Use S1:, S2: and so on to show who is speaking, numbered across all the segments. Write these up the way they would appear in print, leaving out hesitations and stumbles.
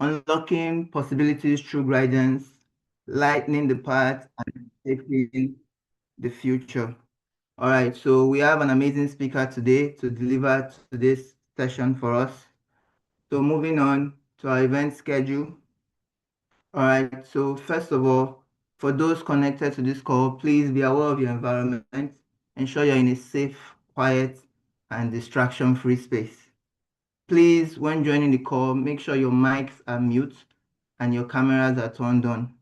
S1: unlocking possibilities through guidance, lightening the path, and shaping the future. All right, so we have an amazing speaker today to deliver today's session for us. So moving on to our event schedule. All right, so first of all, for those connected to this call, please be aware of your environment. Ensure you're in a safe, quiet, and distraction-free space. Please, when joining the call, make sure your mics are mute and your cameras are turned on.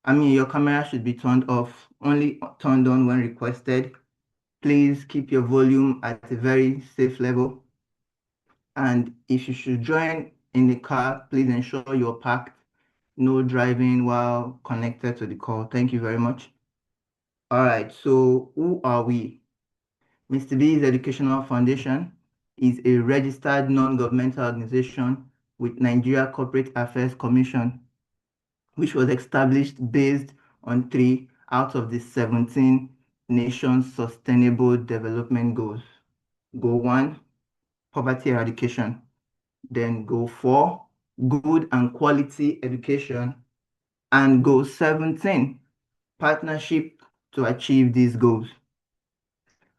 S1: Your camera should be turned off, only turned on when requested. Please keep your volume at a very safe level. And if you should join in the car, please ensure you're parked, no driving while connected to the call. Thank you very much. All right, so who are we? Mr. B's Educational Foundation is a registered non-governmental organization with Nigeria Corporate Affairs Commission, which was established based on 3 out of the 17 nations' sustainable development goals. Goal 1, poverty eradication. Then goal 4, good and quality education. And goal 17, partnership to achieve these goals.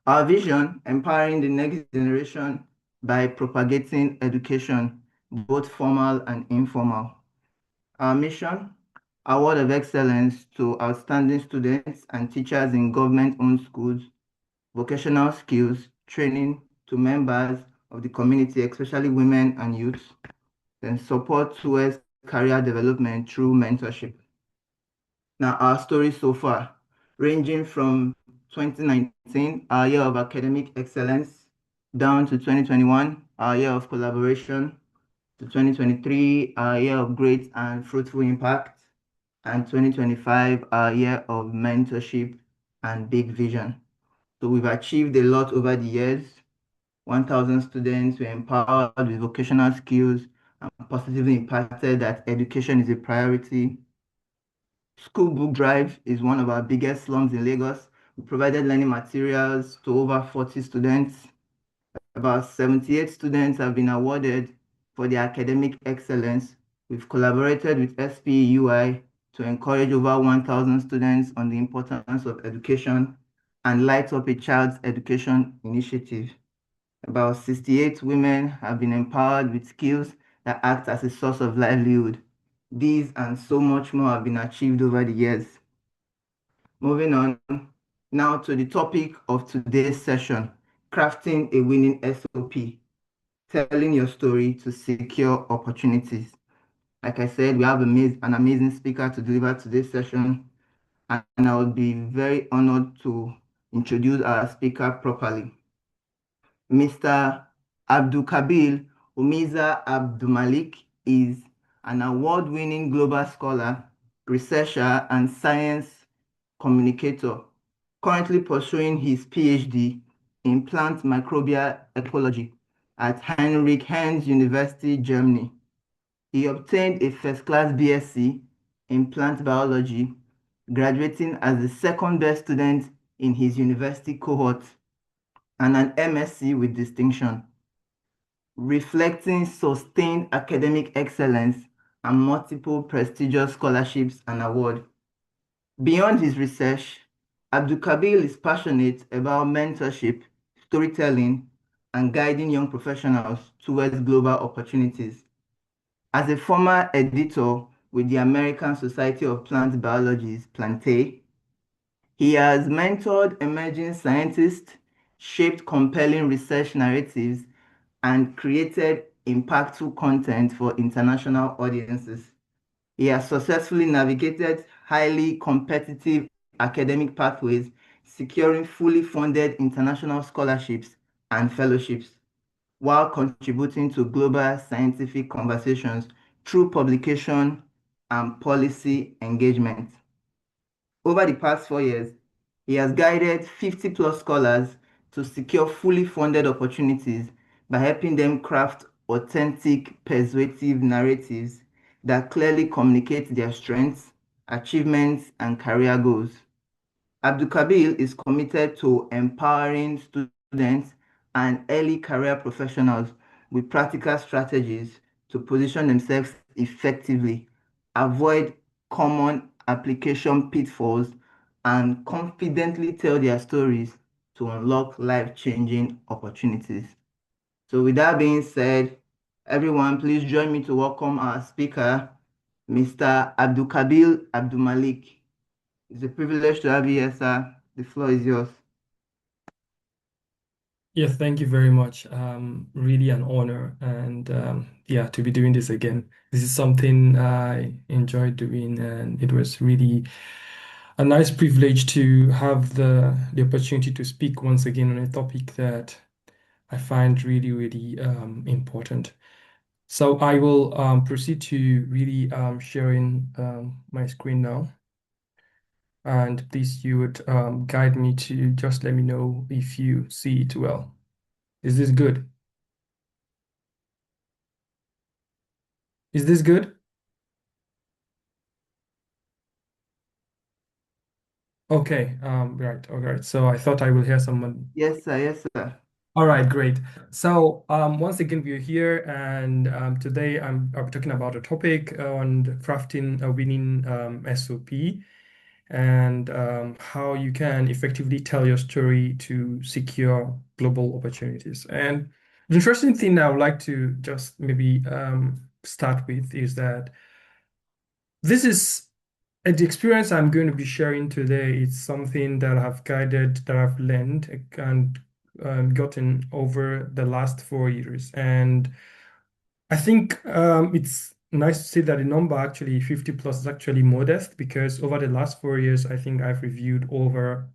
S1: Our vision, empowering the next generation by propagating education, both formal and informal. Our mission, award of excellence to outstanding students and teachers in government-owned schools, vocational skills, training to members of the community, especially women and youth, then support towards career development through mentorship. Now, our story so far, ranging from 2019, our year of academic excellence, down to 2021, our year of collaboration, to 2023, our year of great and fruitful impact, and 2025, our year of mentorship and big vision. So we've achieved a lot over the years. 1,000 students were empowered with vocational skills and positively impacted that education is a priority. School book drive is one of our biggest slums in Lagos. We provided learning materials to over 40 students. About 78 students have been awarded for their academic excellence. We've collaborated with SPUI to encourage over 1,000 students on the importance of education and light up a child's education initiative. About 68 women have been empowered with skills that act as a source of livelihood. These and so much more have been achieved over the years. Moving on now to the topic of today's session, crafting a winning SOP, telling your story to secure opportunities. Like I said, we have an amazing speaker to deliver today's session, and I would be very honored to introduce our speaker properly. Mr. Abdulkabil Umiza Abdulmalik is an award-winning global scholar, researcher, and science communicator, currently pursuing his PhD in plant microbial ecology at Heinrich Hertz University, Germany. He obtained a first-class BSc in plant biology, graduating as the second best student in his university cohort, and an MSc with distinction, reflecting sustained academic excellence and multiple prestigious scholarships and awards. Beyond his research, Abdulkabil is passionate about mentorship, storytelling, and guiding young professionals towards global opportunities. As a former editor with the American Society of Plant Biology's Plante, he has mentored emerging scientists, shaped compelling research narratives, and created impactful content for international audiences. He has successfully navigated highly competitive academic pathways, securing fully funded international scholarships and fellowships, while contributing to global scientific conversations through publication and policy engagement. Over the past 4 years, he has guided 50 plus scholars to secure fully funded opportunities by helping them craft authentic, persuasive narratives that clearly communicate their strengths, achievements, and career goals. Abdulkabil is committed to empowering students and early career professionals with practical strategies to position themselves effectively, avoid common application pitfalls, and confidently tell their stories to unlock life-changing opportunities. So, with that being said, everyone, please join me to welcome our speaker, Mr. Abdulkabil Abdulmalik. It's a privilege to have you here, sir. The floor is yours.
S2: Yes, thank you very much. Really an honor, and yeah, to be doing this again. This is something I enjoy doing, and it was really a nice privilege to have the opportunity to speak once again on a topic that I find really, really important. So I will proceed to really sharing my screen now, and please you would guide me to just let me know if you see it well. Is this good? Is this good? Okay, right, all right. So I thought I will hear someone.
S1: Yes, sir. Yes, sir.
S2: All right, great. So once again, we're here, and today I'll be talking about a topic on crafting a winning SOP and how you can effectively tell your story to secure global opportunities. And the interesting thing I would like to just maybe start with is that this is the experience I'm going to be sharing today is something that I've guided, that I've learned and gotten over the last 4 years. And I think it's nice to say that the number actually 50 plus is actually modest because over the last 4 years, I think I've reviewed over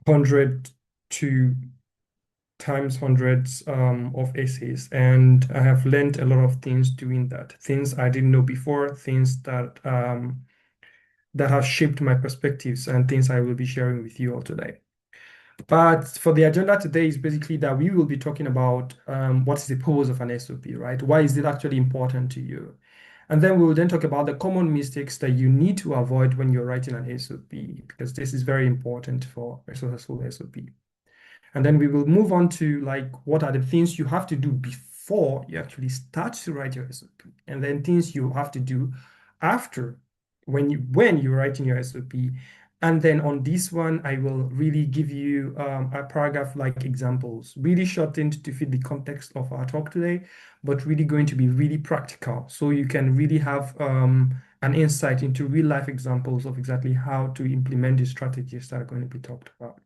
S2: 100 to times hundreds of essays. And I have learned a lot of things doing that, things I didn't know before, things that have shaped my perspectives and things I will be sharing with you all today. But for the agenda today is basically that we will be talking about what is the purpose of an SOP, right? Why is it actually important to you? And then we will then talk about the common mistakes that you need to avoid when you're writing an SOP, because this is very important for a successful SOP. And then we will move on to like what are the things you have to do before you actually start to write your SOP, and then things you have to do after when you're writing your SOP. And then on this one, I will really give you a paragraph like examples, really shortened to fit the context of our talk today, but really going to be really practical. So you can really have an insight into real life examples of exactly how to implement the strategies that are going to be talked about.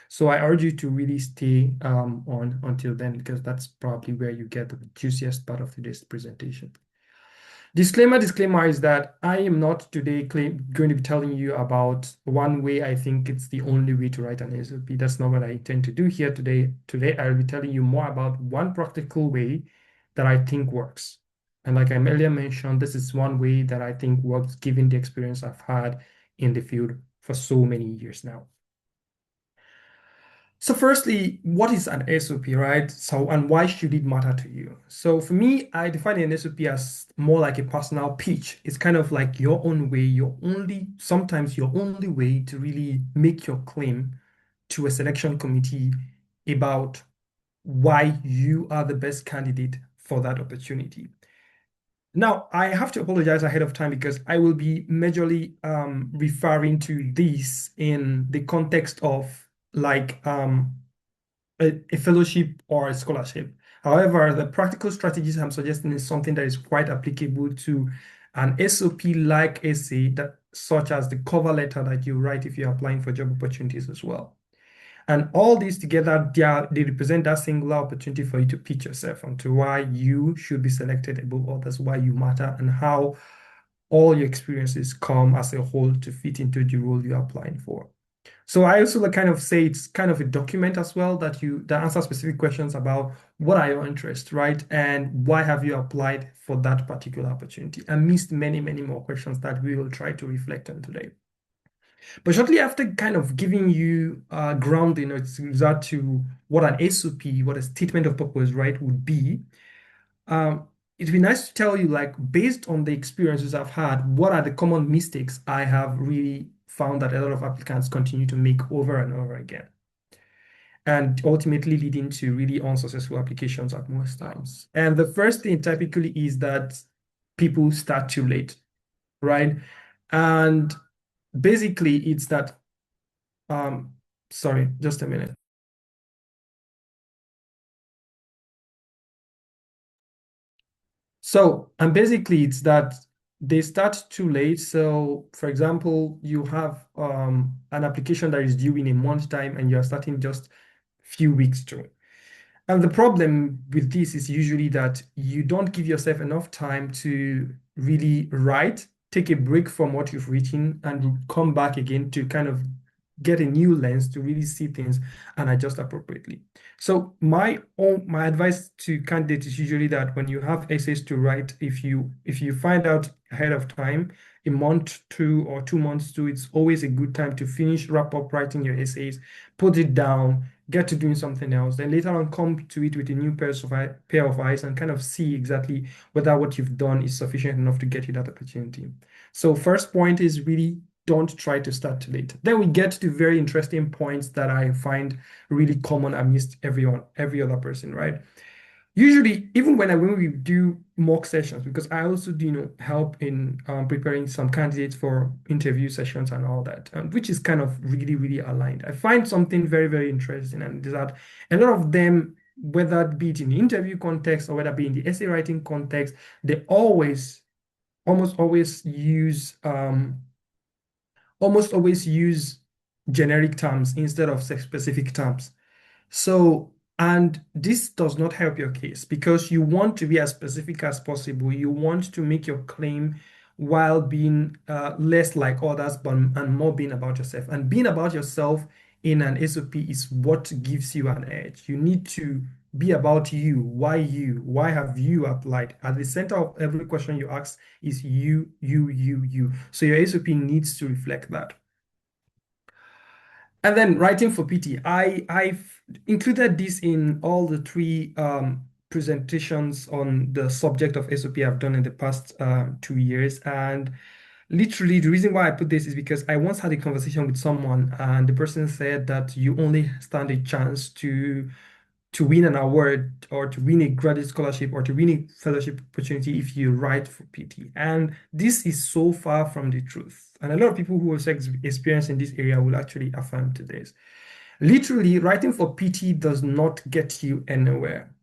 S2: So I urge you to really stay on until then, because that's probably where you get the juiciest part of today's presentation. Disclaimer is that I am not today going to be telling you about one way I think it's the only way to write an SOP. That's not what I intend to do here today. Today, I'll be telling you more about one practical way that I think works. And like I earlier mentioned, this is one way that I think works given the experience I've had in the field for so many years now. So firstly, what is an SOP, right? So, and why should it matter to you? So for me, I define an SOP as more like a personal pitch. It's kind of like your own way, sometimes your only way to really make your claim to a selection committee about why you are the best candidate for that opportunity. Now, I have to apologize ahead of time because I will be majorly referring to this in the context of like a fellowship or a scholarship. However, the practical strategies I'm suggesting is something that is quite applicable to an SOP-like essay that, such as the cover letter that you write if you're applying for job opportunities as well. And all these together, they represent that singular opportunity for you to pitch yourself onto why you should be selected above others, why you matter, and how all your experiences come as a whole to fit into the role you're applying for. So I also like kind of say it's kind of a document as well that answers specific questions about what are your interests, right? And why have you applied for that particular opportunity? And missed many, many more questions that we will try to reflect on today. But shortly after kind of giving you grounding with regard to what an SOP, what a statement of purpose, right, would be, it'd be nice to tell you, like, based on the experiences I've had, what are the common mistakes I have really found that a lot of applicants continue to make over and over again, and ultimately leading to really unsuccessful applications at most times. And the first thing typically is that people start too late, right? And basically, it's that, um, sorry, just a minute. So, and basically, it's that they start too late. So, for example, you have an application that is due in a month time, and you're starting just few weeks to. And the problem with this is usually that you don't give yourself enough time to really write, take a break from what you've written, and come back again to kind of get a new lens to really see things and adjust appropriately. So my advice to candidates is usually that when you have essays to write, if you find out ahead of time, a month, 2 or 2 months to, it's always a good time to finish, wrap up writing your essays, put it down, get to doing something else. Then later on, come to it with a new pair of eyes and kind of see exactly whether what you've done is sufficient enough to get you that opportunity. So first point is really don't try to start too late. Then we get to very interesting points that I find really common amidst everyone, every other person, right? Usually, even when we do mock sessions, because I also do, help in preparing some candidates for interview sessions and all that, which is kind of really, really aligned. I find something very, very interesting, and is that a lot of them, whether it be it in the interview context or whether it be in the essay writing context, they almost always use, generic terms instead of specific terms. So, and this does not help your case because you want to be as specific as possible. You want to make your claim while being less like others, but and more being about yourself. And being about yourself in an SOP is what gives you an edge. You need to be about you. Why you? Why have you applied? At the center of every question you ask is you, you, you, you. So your SOP needs to reflect that. And then writing for PT, I've included this in all the three presentations on the subject of SOP I've done in the past 2 years. And literally, the reason why I put this is because I once had a conversation with someone, and the person said that you only stand a chance to win an award or to win a graduate scholarship or to win a fellowship opportunity if you write for PT. And this is so far from the truth. And a lot of people who have experience in this area will actually affirm to this. Literally, writing for PT does not get you anywhere.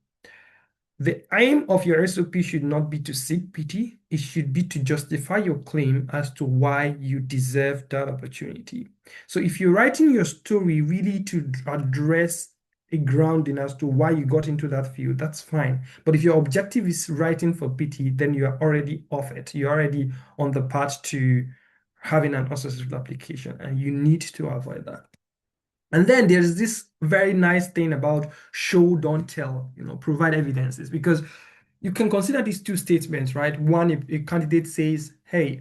S2: The aim of your SOP should not be to seek pity, it should be to justify your claim as to why you deserve that opportunity. So if you're writing your story really to address a grounding as to why you got into that field, that's fine. But if your objective is writing for pity, then you are already off it. You're already on the path to having an unsuccessful application, and you need to avoid that. And then there's this very nice thing about show, don't tell, provide evidences, because you can consider these two statements, right? One, if a candidate says, hey,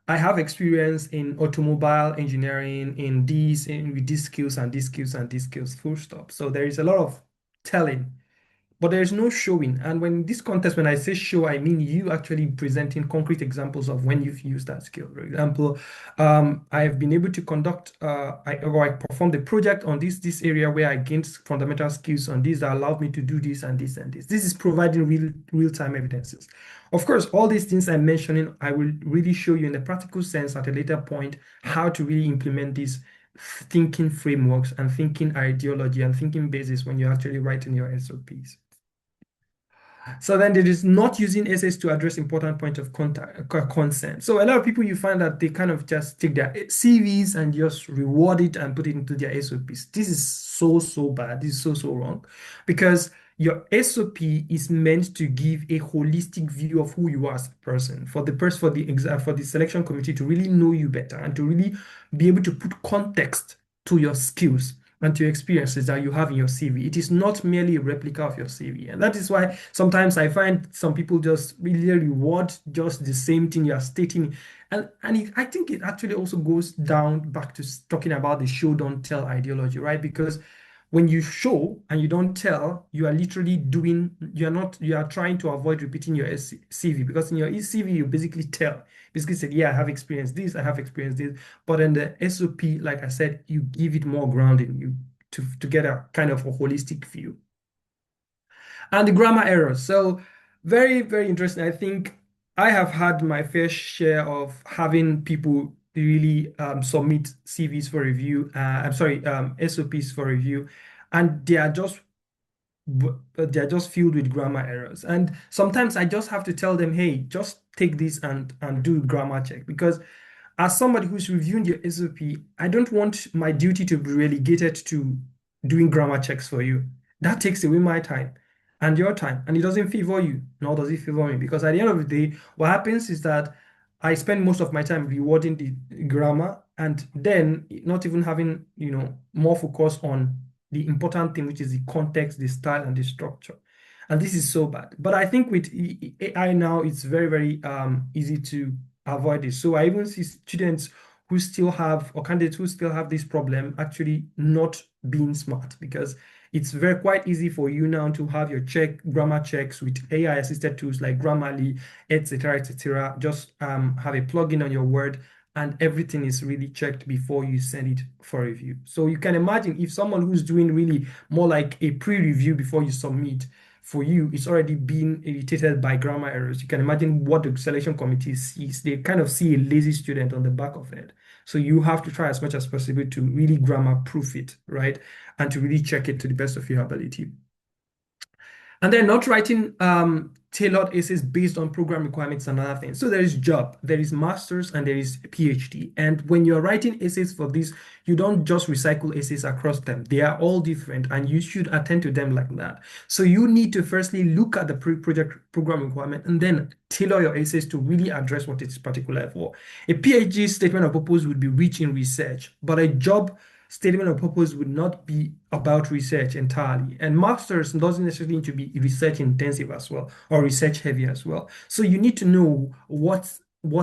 S2: I have experience in automobile engineering in these, with these skills and these skills and these skills, full stop. So there is a lot of telling, but there's no showing. And when this contest, when I say show, I mean you actually presenting concrete examples of when you've used that skill. For example, I have been able to conduct, I performed a project on this area where I gained fundamental skills on this that allowed me to do this and this and this. This is providing real-time evidences. Of course, all these things I'm mentioning, I will really show you in a practical sense at a later point how to really implement these thinking frameworks and thinking ideology and thinking basis when you're actually writing your SOPs. So then there is not using essays to address important point of contact, consent. So a lot of people, you find that they kind of just take their CVs and just reward it and put it into their SOPs. This is so, so bad. This is so, so wrong, because your SOP is meant to give a holistic view of who you are as a person, for the person, for the selection committee to really know you better and to really be able to put context to your skills and to experiences that you have in your CV. It is not merely a replica of your CV. And that is why sometimes I find some people just really reward just the same thing you are stating. I think it actually also goes down back to talking about the show, don't tell ideology, right? Because when you show and you don't tell, you are literally you are trying to avoid repeating your CV, because in your CV, you basically tell, basically said, yeah, I have experienced this, I have experienced this. But in the SOP, like I said, you give it more grounding, to get a kind of a holistic view. And the grammar errors. So very, very interesting. I think I have had my fair share of having people really submit CVs for review. I'm sorry, SOPs for review, and they're just filled with grammar errors. And sometimes I just have to tell them, hey, just take this and do grammar check because as somebody who's reviewing your SOP, I don't want my duty to be relegated to doing grammar checks for you. That takes away my time and your time, and it doesn't favor you, nor does it favor me. Because at the end of the day, what happens is that I spend most of my time rewarding the grammar and then not even having, more focus on the important thing, which is the context, the style, and the structure. And this is so bad. But I think with AI now, it's very, very easy to avoid this. So I even see students who still have, or candidates who still have this problem actually not being smart because it's very quite easy for you now to have your grammar checks with AI assisted tools like Grammarly, etc., etc. Just have a plugin on your Word and everything is really checked before you send it for review. So you can imagine if someone who's doing really more like a pre-review before you submit, for you, it's already been irritated by grammar errors. You can imagine what the selection committee sees. They kind of see a lazy student on the back of it. So you have to try as much as possible to really grammar proof it, right? And to really check it to the best of your ability. And then not writing tailored essays based on program requirements and other things. So there is job, there is master's, and there is PhD. And when you're writing essays for this, you don't just recycle essays across them. They are all different, and you should attend to them like that. So you need to firstly look at the project program requirement and then tailor your essays to really address what it's particular for. A PhD statement of purpose would be rich in research, but a job statement of purpose would not be about research entirely. And masters doesn't necessarily need to be research intensive as well or research heavy as well. So you need to know what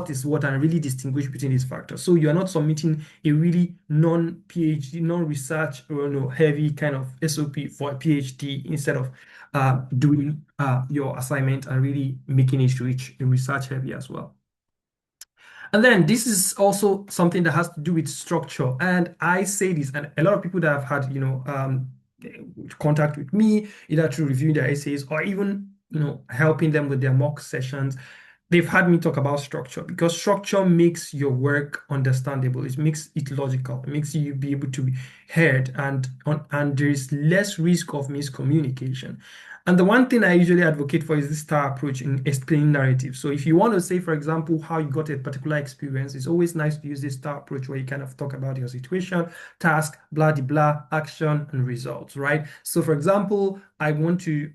S2: is what and really distinguish between these factors. So you are not submitting a really non-PhD, non-research or no heavy kind of SOP for a PhD instead of doing your assignment and really making it rich in research heavy as well. And then this is also something that has to do with structure. And I say this, and a lot of people that have had, contact with me, either through reviewing their essays or even, helping them with their mock sessions, they've had me talk about structure because structure makes your work understandable. It makes it logical. It makes you be able to be heard, and there is less risk of miscommunication. And the one thing I usually advocate for is this STAR approach in explaining narrative. So if you want to say, for example, how you got a particular experience, it's always nice to use this STAR approach where you kind of talk about your situation, task, blah, blah, blah, action, and results, right? So for example, I want to,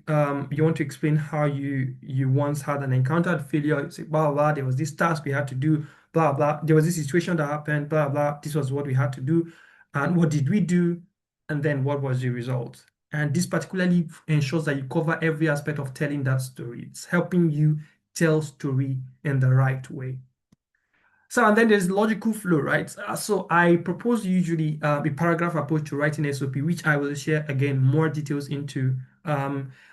S2: you want to explain how you once had an encountered failure. You say, blah, blah, there was this task we had to do, blah, blah. There was this situation that happened, blah, blah. This was what we had to do. And what did we do? And then what was the result? And this particularly ensures that you cover every aspect of telling that story. It's helping you tell story in the right way. So, and then there's logical flow, right? So I propose usually a paragraph approach to writing SOP, which I will share again more details into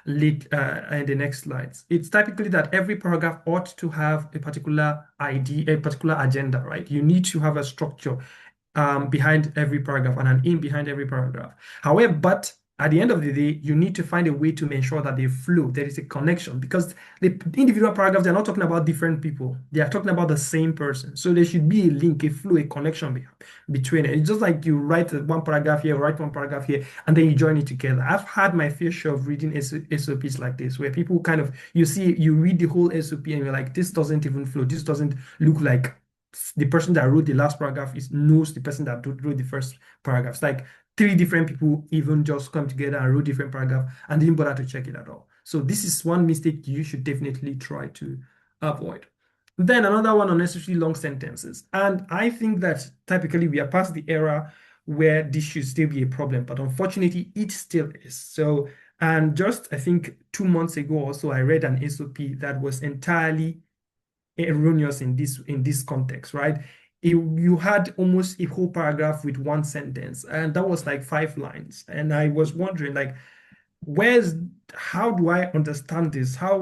S2: late in the next slides. It's typically that every paragraph ought to have a particular idea, a particular agenda, right? You need to have a structure behind every paragraph and an in behind every paragraph. However, but at the end of the day, you need to find a way to ensure that they flow. There is a connection because the individual paragraphs, they're not talking about different people. They are talking about the same person. So there should be a link, a flow, a connection between it. It's just like you write one paragraph here, write one paragraph here, and then you join it together. I've had my fair share of reading SOPs like this, where people kind of, you read the whole SOP and you're like, this doesn't even flow. This doesn't look like the person that wrote the last paragraph knows the person that wrote the first paragraph. It's like three different people even just come together and wrote different paragraph and didn't bother to check it at all. So this is one mistake you should definitely try to avoid. Then another one, unnecessarily long sentences. And I think that typically we are past the era where this should still be a problem, but unfortunately it still is. So, and just I think 2 months ago or so, I read an SOP that was entirely erroneous in this context, right? You had almost a whole paragraph with one sentence, and that was like 5 lines. And I was wondering, like, where's how do I understand this? How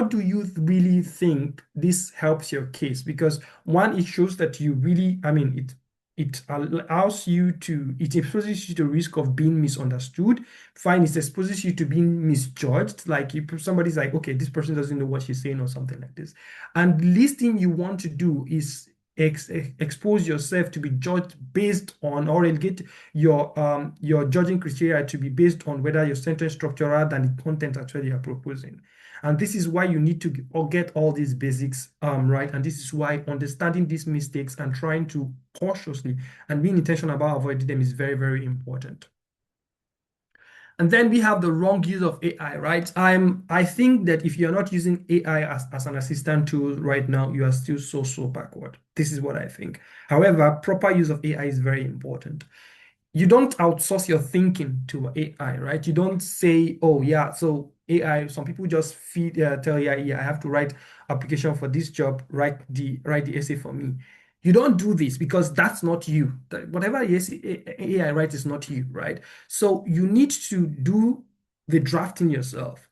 S2: do you really think this helps your case? Because one, it shows that you really, I mean, It allows you to, it exposes you to risk of being misunderstood. Fine, it exposes you to being misjudged. Like if somebody's like, okay, this person doesn't know what she's saying or something like this. And the least thing you want to do is expose yourself to be judged based on, or get your judging criteria to be based on whether your sentence structure rather than the content actually you're proposing. And this is why you need to get all these basics right. And this is why understanding these mistakes and trying to cautiously and being intentional about avoiding them is very, very important. And then we have the wrong use of AI, right? I think that if you're not using AI as an assistant tool right now, you are still so backward. This is what I think. However, proper use of AI is very important. You don't outsource your thinking to AI, right? You don't say, oh yeah, so AI, some people just tell AI, yeah, I have to write application for this job, write the essay for me. You don't do this because that's not you. Whatever AI writes is not you, right? So you need to do the drafting yourself.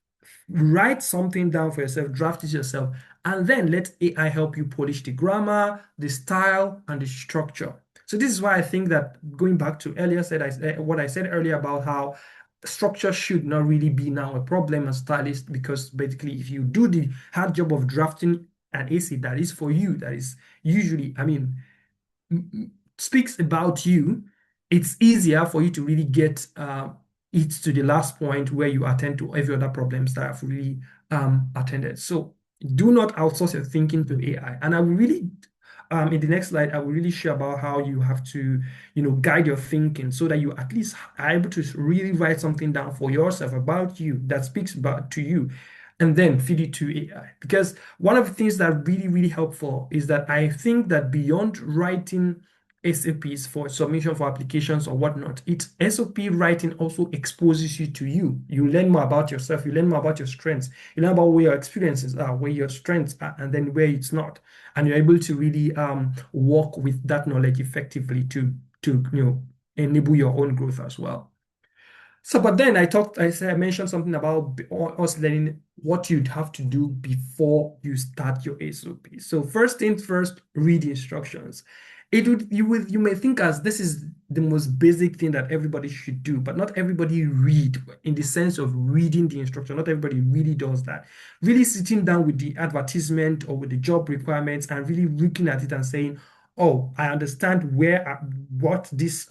S2: Write something down for yourself, draft it yourself, and then let AI help you polish the grammar, the style, and the structure. So this is why I think that going back to earlier what I said earlier about how structure should not really be now a problem as stylist, because basically if you do the hard job of drafting an essay that is for you, that is usually, I mean, speaks about you, it's easier for you to really get it to the last point where you attend to every other problems that have really attended. So do not outsource your thinking to AI. And I will really, in the next slide, I will really share about how you have to, guide your thinking so that you at least are able to really write something down for yourself about you that speaks about to you, and then feed it to AI. Because one of the things that really, really helpful is that I think that beyond writing SOPs for submission for applications or whatnot, SOP writing also exposes you to you. You learn more about yourself, you learn more about your strengths, you learn about where your experiences are, where your strengths are, and then where it's not. And you're able to really work with that knowledge effectively to enable your own growth as well. So, but then I mentioned something about us learning what you'd have to do before you start your SOP. So first things first, read the instructions. You may think as this is the most basic thing that everybody should do, but not everybody read in the sense of reading the instruction. Not everybody really does that. Really sitting down with the advertisement or with the job requirements and really looking at it and saying, oh, I understand what this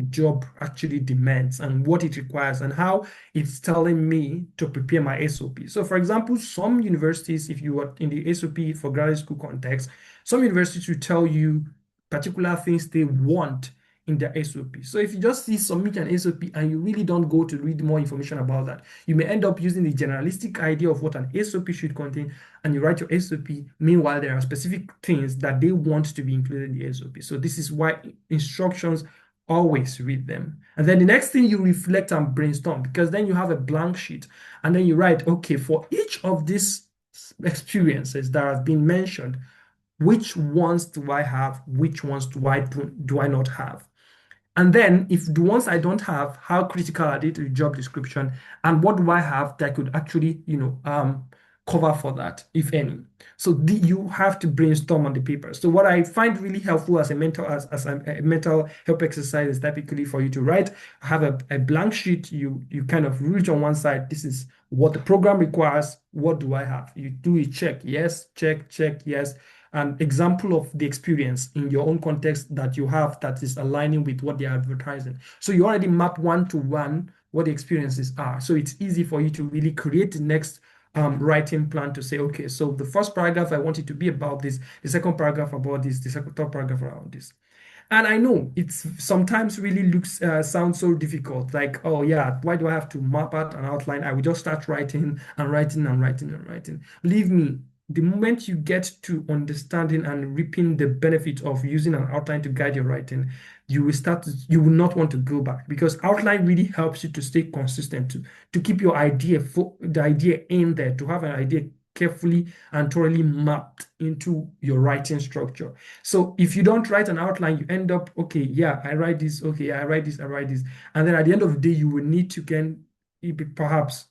S2: job actually demands and what it requires and how it's telling me to prepare my SOP. So for example, some universities, if you are in the SOP for graduate school context, some universities will tell you particular things they want in their SOP. So if you just see submit an SOP and you really don't go to read more information about that, you may end up using the generalistic idea of what an SOP should contain and you write your SOP. Meanwhile, there are specific things that they want to be included in the SOP. So this is why instructions, always read them. And then the next thing, you reflect and brainstorm, because then you have a blank sheet and then you write, okay, for each of these experiences that have been mentioned, which ones do I have? Which ones do I not have? And then if the ones I don't have, how critical are they to the job description? And what do I have that could actually, cover for that, if any? So you have to brainstorm on the paper. So what I find really helpful as a mental help exercise is typically for you to write, have a blank sheet, you kind of reach on one side, this is what the program requires, what do I have? You do a check, yes, check, yes, an example of the experience in your own context that you have that is aligning with what they're advertising. So you already map one to one what the experiences are. So it's easy for you to really create the next writing plan to say, okay, so the first paragraph, I want it to be about this, the second paragraph about this, the third paragraph around this. And I know it's sometimes really sounds so difficult. Like, oh yeah, why do I have to map out an outline? I will just start writing and writing and writing and writing. Believe me, the moment you get to understanding and reaping the benefit of using an outline to guide your writing, you will not want to go back, because outline really helps you to stay consistent, to keep your the idea in there, to have an idea carefully and thoroughly mapped into your writing structure. So if you don't write an outline, you end up, okay, yeah, I write this, okay, I write this, I write this. And then at the end of the day, you will need to perhaps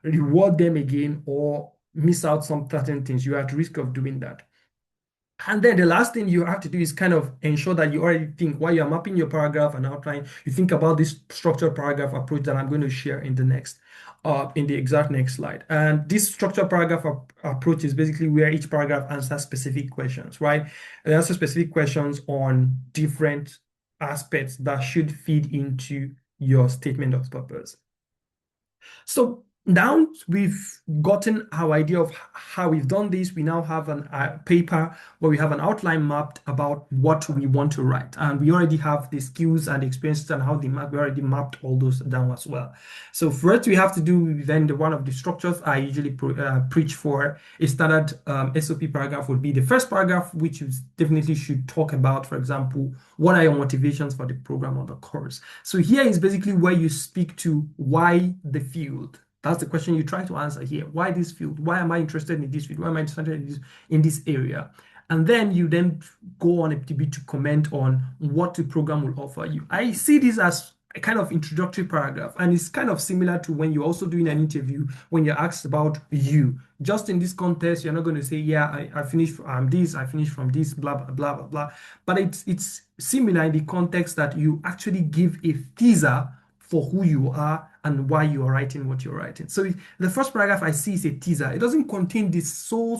S2: reward them again or miss out some certain things. You are at risk of doing that. And then the last thing you have to do is kind of ensure that you already think while you're mapping your paragraph and outline, you think about this structured paragraph approach that I'm going to share in the next, in the exact next slide. And this structured paragraph approach is basically where each paragraph answers specific questions, right? It answers specific questions on different aspects that should feed into your statement of purpose. So now we've gotten our idea of how we've done this. We now have a paper where we have an outline mapped about what we want to write. And we already have the skills and the experiences and how they map. We already mapped all those down as well. So for it, we have to do then one of the structures I usually preach for a standard SOP paragraph would be the first paragraph, which you definitely should talk about, for example, what are your motivations for the program or the course? So here is basically where you speak to why the field. That's the question you try to answer here. Why this field? Why am I interested in this field? Why am I interested in this area? And then you then go on a bit to comment on what the program will offer you. I see this as a kind of introductory paragraph, and it's kind of similar to when you're also doing an interview when you're asked about you. Just in this context, you're not going to say, yeah, I finished this, I finished from this, blah, blah, blah, blah, blah. But it's similar in the context that you actually give a teaser for who you are and why you are writing what you're writing. So the first paragraph I see is a teaser. It doesn't contain this so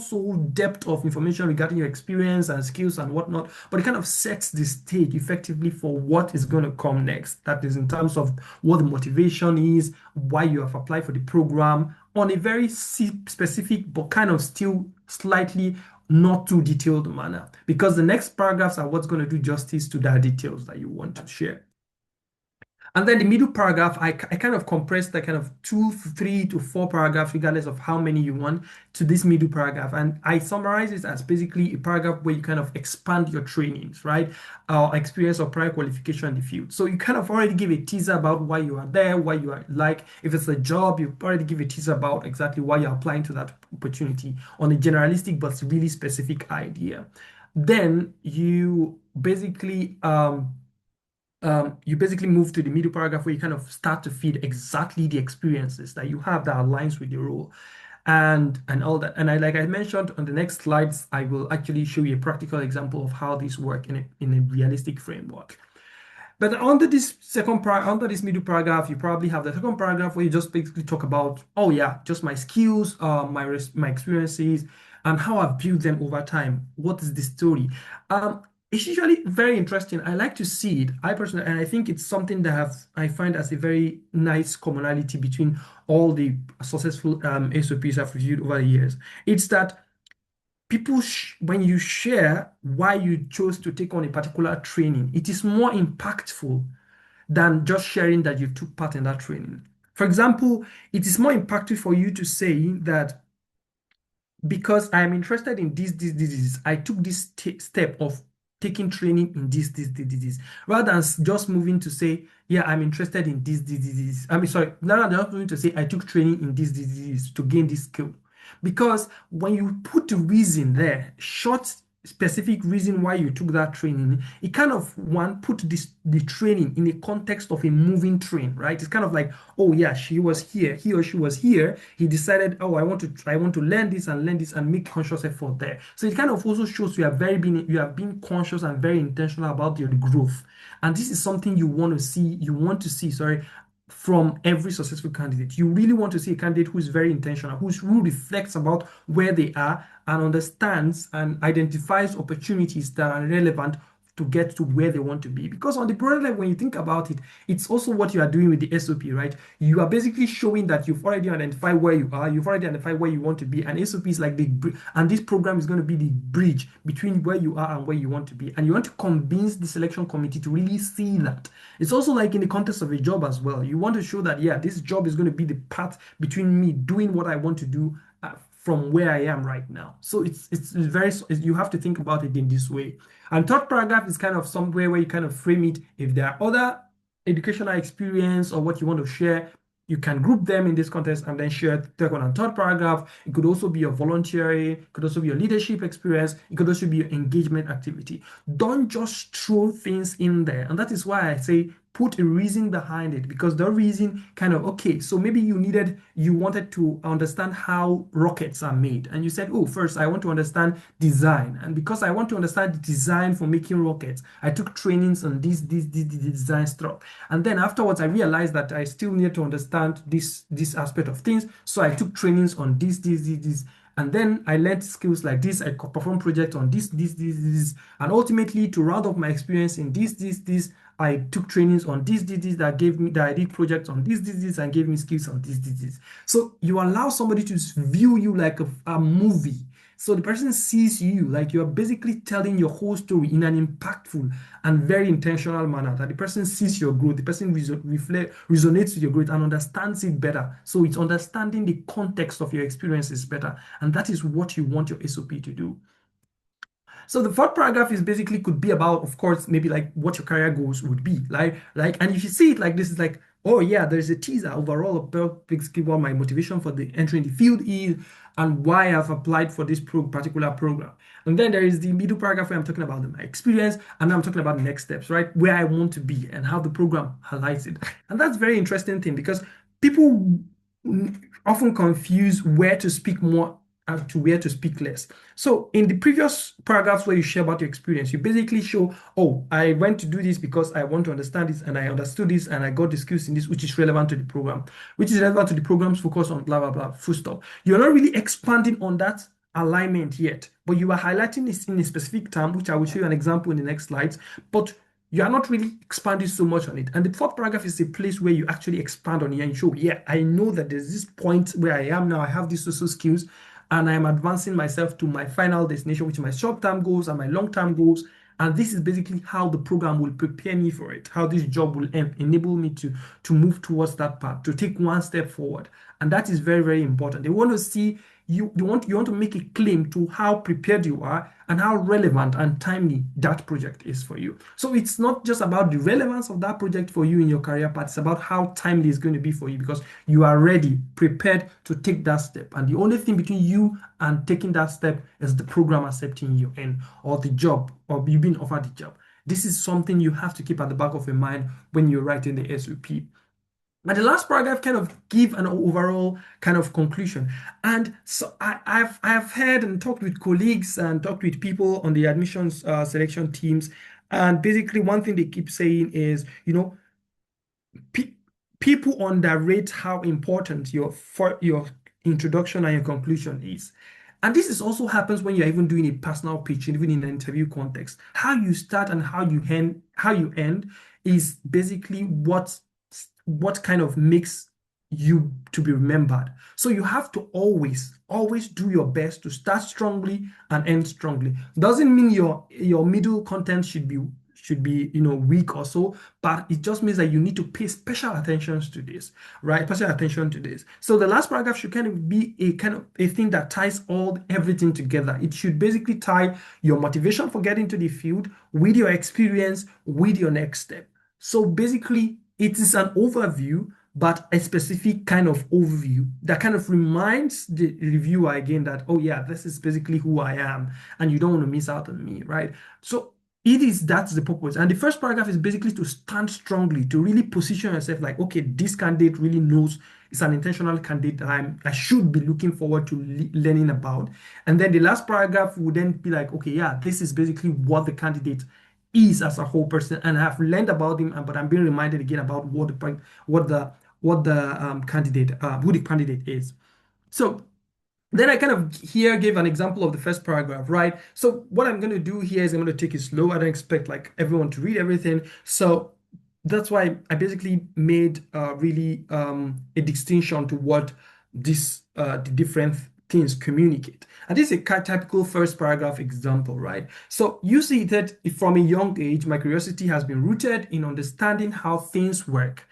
S2: depth of information regarding your experience and skills and whatnot, but it kind of sets the stage effectively for what is going to come next. That is in terms of what the motivation is, why you have applied for the program on a very specific, but kind of still slightly not too detailed manner, because the next paragraphs are what's going to do justice to that details that you want to share. And then the middle paragraph, I kind of compressed the kind of 2, 3 to 4 paragraphs, regardless of how many you want, to this middle paragraph. And I summarize it as basically a paragraph where you kind of expand your trainings, right? Experience or prior qualification in the field. So you kind of already give a teaser about why you are there, why you are like, if it's a job, you already give a teaser about exactly why you're applying to that opportunity on a generalistic but really specific idea. Then you basically move to the middle paragraph where you kind of start to feed exactly the experiences that you have that aligns with your role and all that. And like I mentioned on the next slides, I will actually show you a practical example of how this works in a realistic framework. But under this middle paragraph, you probably have the second paragraph where you just basically talk about, oh yeah, just my skills, my experiences, and how I've built them over time. What is the story? It's usually very interesting. I like to see it. I personally, and I think it's something that I find as a very nice commonality between all the successful SOPs I've reviewed over the years. It's that people, when you share why you chose to take on a particular training, it is more impactful than just sharing that you took part in that training. For example, it is more impactful for you to say that because I am interested in this, I took this step of taking training in this, rather than just moving to say, yeah, I'm interested in this. I mean, sorry, rather than just moving to say, I took training in this to gain this skill. Because when you put the reason there, short, specific reason why you took that training, it kind of put the training in the context of a moving train, right? It's kind of like, oh yeah, he or she was here. He decided, oh, I want to learn this and make conscious effort there. So it kind of also shows you have been conscious and very intentional about your growth. And this is something you want to see, from every successful candidate. You really want to see a candidate who is very intentional, who reflects about where they are and understands and identifies opportunities that are relevant to get to where they want to be. Because on the broader level, when you think about it, it's also what you are doing with the SOP, right? You are basically showing that you've already identified where you are, you've already identified where you want to be, and SOP is like and this program is going to be the bridge between where you are and where you want to be. And you want to convince the selection committee to really see that. It's also like in the context of a job as well. You want to show that, yeah, this job is going to be the path between me doing what I want to do from where I am right now. So it's very, you have to think about it in this way. And third paragraph is kind of somewhere where you kind of frame it. If there are other educational experience or what you want to share, you can group them in this context and then share second and third paragraph. It could also be your volunteering, it could also be your leadership experience, it could also be your engagement activity. Don't just throw things in there. And that is why I say put a reason behind it because the reason kind of, okay, so maybe you wanted to understand how rockets are made. And you said, oh, first, I want to understand design. And because I want to understand the design for making rockets, I took trainings on this design stuff. And then afterwards, I realized that I still need to understand this aspect of things. So I took trainings on this. And then I learned skills like this. I could perform projects on this. And ultimately, to round up my experience in this, I took trainings on this, that gave me that I did projects on this, and gave me skills on this. So you allow somebody to view you like a movie. So the person sees you like you're basically telling your whole story in an impactful and very intentional manner. That the person sees your growth, the person resonates with your growth and understands it better. So it's understanding the context of your experiences better. And that is what you want your SOP to do. So the fourth paragraph is basically could be about, of course, maybe like what your career goals would be. And if you see it like this, is like, oh yeah, there's a teaser overall about basically what my motivation for the entering the field is and why I've applied for this particular program. And then there is the middle paragraph where I'm talking about my experience and I'm talking about the next steps, right? Where I want to be and how the program highlights it. And that's very interesting thing because people often confuse where to speak more and to where to speak less. So in the previous paragraphs where you share about your experience, you basically show, oh, I went to do this because I want to understand this and I understood this and I got the skills in this, which is relevant to the program, which is relevant to the program's focus on blah, blah, blah, full stop. You're not really expanding on that alignment yet, but you are highlighting this in a specific term, which I will show you an example in the next slides, but you are not really expanding so much on it. And the fourth paragraph is a place where you actually expand on it and show, yeah, I know that there's this point where I am now, I have these social skills, and I am advancing myself to my final destination, which are my short-term goals and my long-term goals. And this is basically how the program will prepare me for it, how this job will enable me to move towards that path, to take one step forward. And that is very, very important. They want to see you want to make a claim to how prepared you are and how relevant and timely that project is for you. So it's not just about the relevance of that project for you in your career path, it's about how timely it's going to be for you because you are ready, prepared to take that step. And the only thing between you and taking that step is the program accepting you in or the job or you being offered the job. This is something you have to keep at the back of your mind when you're writing the SOP. But the last paragraph kind of give an overall kind of conclusion. And so I've heard and talked with colleagues and talked with people on the admissions selection teams. And basically one thing they keep saying is, pe people underrate how important your introduction and your conclusion is. And this is also happens when you're even doing a personal pitch, even in an interview context. How you start and how you end is basically what kind of makes you to be remembered. So you have to always do your best to start strongly and end strongly. Doesn't mean your middle content should be weak or so, but it just means that you need to pay special attention to this, right? Special attention to this. So the last paragraph should kind of be a kind of a thing that ties everything together. It should basically tie your motivation for getting to the field with your experience, with your next step. So basically, it is an overview, but a specific kind of overview that kind of reminds the reviewer again that, oh yeah, this is basically who I am, and you don't want to miss out on me, right? So that's the purpose. And the first paragraph is basically to stand strongly, to really position yourself like, okay, this candidate really knows it's an intentional candidate that I should be looking forward to learning about. And then the last paragraph would then be like, okay, yeah, this is basically what the candidate is as a whole person, and I've learned about him, but I'm being reminded again about the candidate who the candidate is. So then I kind of here gave an example of the first paragraph, right? So what I'm going to do here is I'm going to take it slow. I don't expect like everyone to read everything. So that's why I basically made really a distinction to what the different things communicate. And this is a typical first paragraph example, right? So you see that from a young age, my curiosity has been rooted in understanding how things work,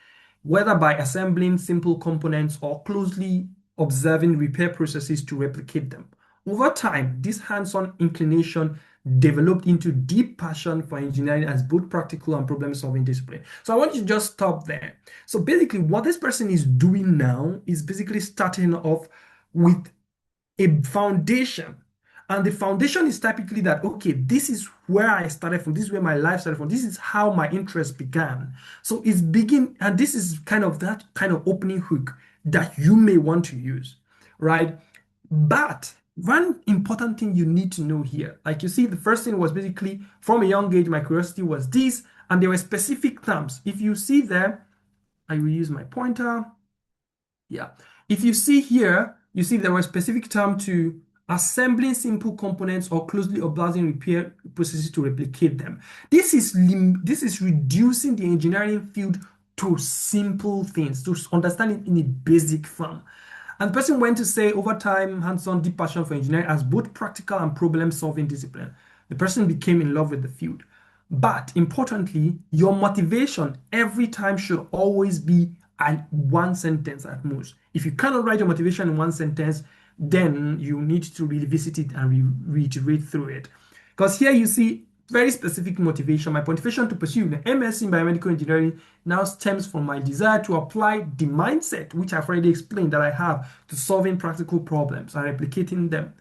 S2: whether by assembling simple components or closely observing repair processes to replicate them. Over time, this hands-on inclination developed into deep passion for engineering as both practical and problem-solving discipline. So I want you to just stop there. So basically, what this person is doing now is basically starting off with a foundation And the foundation is typically that, okay, this is where I started from, this is where my life started from, this is how my interest began. So it's begin, and this is kind of that kind of opening hook that you may want to use, right? But one important thing you need to know here, like you see, the first thing was basically from a young age, my curiosity was this, and there were specific terms. If you see there, I will use my pointer. Yeah. If you see here, you see there was a specific term to assembling simple components or closely observing repair processes to replicate them. This is reducing the engineering field to simple things, to understand it in a basic form. And the person went to say, over time, hands-on deep passion for engineering as both practical and problem-solving discipline. The person became in love with the field. But importantly, your motivation every time should always be at one sentence at most. If you cannot write your motivation in one sentence, then you need to revisit it and reiterate through it. Because here you see very specific motivation. My motivation to pursue the MSc in biomedical engineering now stems from my desire to apply the mindset, which I've already explained that I have, to solving practical problems and replicating them.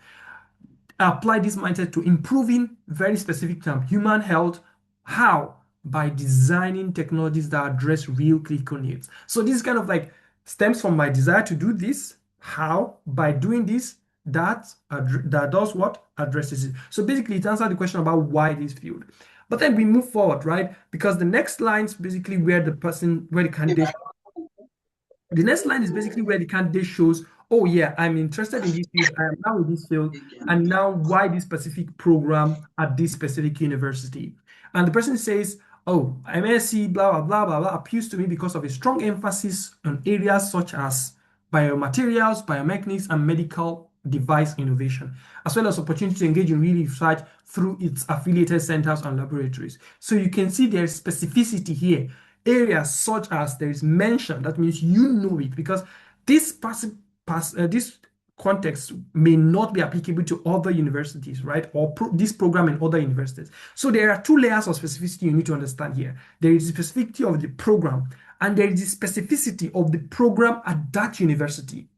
S2: Apply this mindset to improving very specific term, human health. How? By designing technologies that address real clinical needs. So this kind of like stems from my desire to do this. How? By doing this, that does what? Addresses it. So basically it answers the question about why this field. But then we move forward, right? Because the next line is basically where the candidate, the next line is basically where the candidate shows, oh yeah, I'm interested in this field, I am now in this field, and now why this specific program at this specific university. And the person says, oh, MSc, blah, blah, blah, blah, blah, appeals to me because of a strong emphasis on areas such as biomaterials, biomechanics, and medical device innovation, as well as opportunity to engage in real research through its affiliated centers and laboratories. So you can see there's specificity here. Areas such as there is mention, that means you know it, because this this context may not be applicable to other universities, right? Or this program in other universities. So there are two layers of specificity you need to understand here. There is the specificity of the program, and there is the specificity of the program at that university.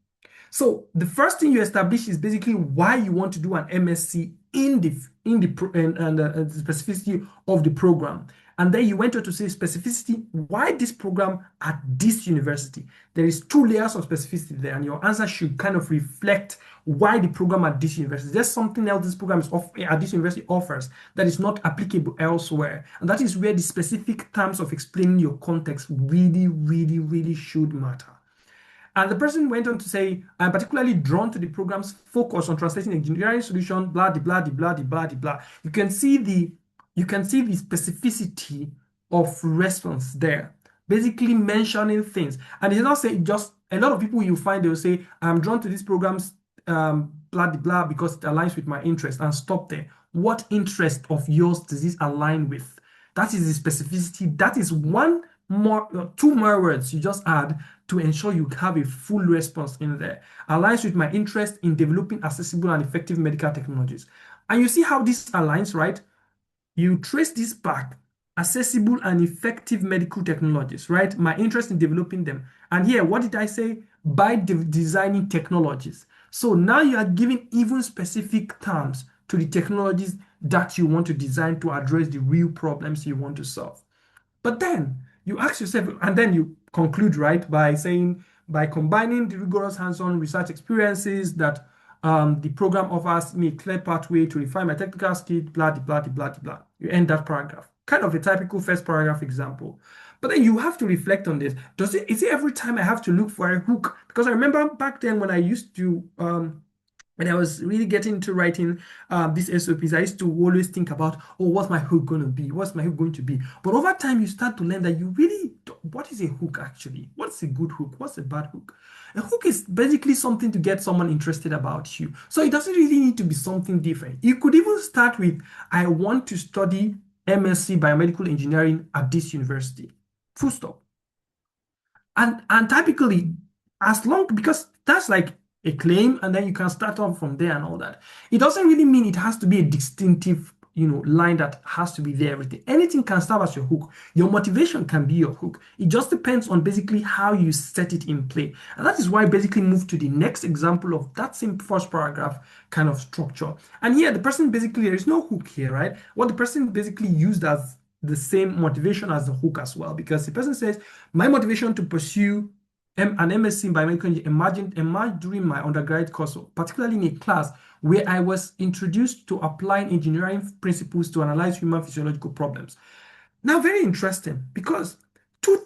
S2: So the first thing you establish is basically why you want to do an MSc in the specificity of the program. And then you went on to say specificity, why this program at this university. There is two layers of specificity there, and your answer should kind of reflect why the program at this university. There's something else this program is at this university offers that is not applicable elsewhere. And that is where the specific terms of explaining your context really, really, really should matter. And the person went on to say, I'm particularly drawn to the program's focus on translating engineering solution, blah, blah, blah, blah, blah, blah. You can see the specificity of response there, basically mentioning things. And it's not saying just, a lot of people you find, they'll say, I'm drawn to this program's blah, blah, because it aligns with my interest, and stop there. What interest of yours does this align with? That is the specificity. That is two more words you just add to ensure you have a full response in there. Aligns with my interest in developing accessible and effective medical technologies. And you see how this aligns, right? You trace this back, accessible and effective medical technologies, right? My interest in developing them. And here, what did I say? By designing technologies. So now you are giving even specific terms to the technologies that you want to design to address the real problems you want to solve. But then you ask yourself, and then you conclude, right, by saying, by combining the rigorous hands-on research experiences that the program offers me a clear pathway to refine my technical skills, blah, blah, blah, blah, blah. You end that paragraph. Kind of a typical first paragraph example. But then you have to reflect on this. Is it every time I have to look for a hook? Because I remember back then when I used to when I was really getting into writing these SOPs, I used to always think about, oh, what's my hook going to be? What's my hook going to be? But over time, you start to learn that you really, what is a hook actually? What's a good hook? What's a bad hook? A hook is basically something to get someone interested about you. So it doesn't really need to be something different. You could even start with, I want to study MSc biomedical engineering at this university. Full stop. And typically, because that's like a claim, and then you can start off from there and all that. It doesn't really mean it has to be a distinctive line that has to be there, everything. Anything can serve as your hook. Your motivation can be your hook. It just depends on basically how you set it in play. And that is why I basically move to the next example of that same first paragraph kind of structure. And here, the person basically, there is no hook here, right? What the person basically used as the same motivation as the hook as well, because the person says, my motivation to pursue an MSc in biomedical engineering emerged during my undergraduate course, particularly in a class where I was introduced to applying engineering principles to analyze human physiological problems. Now, very interesting, because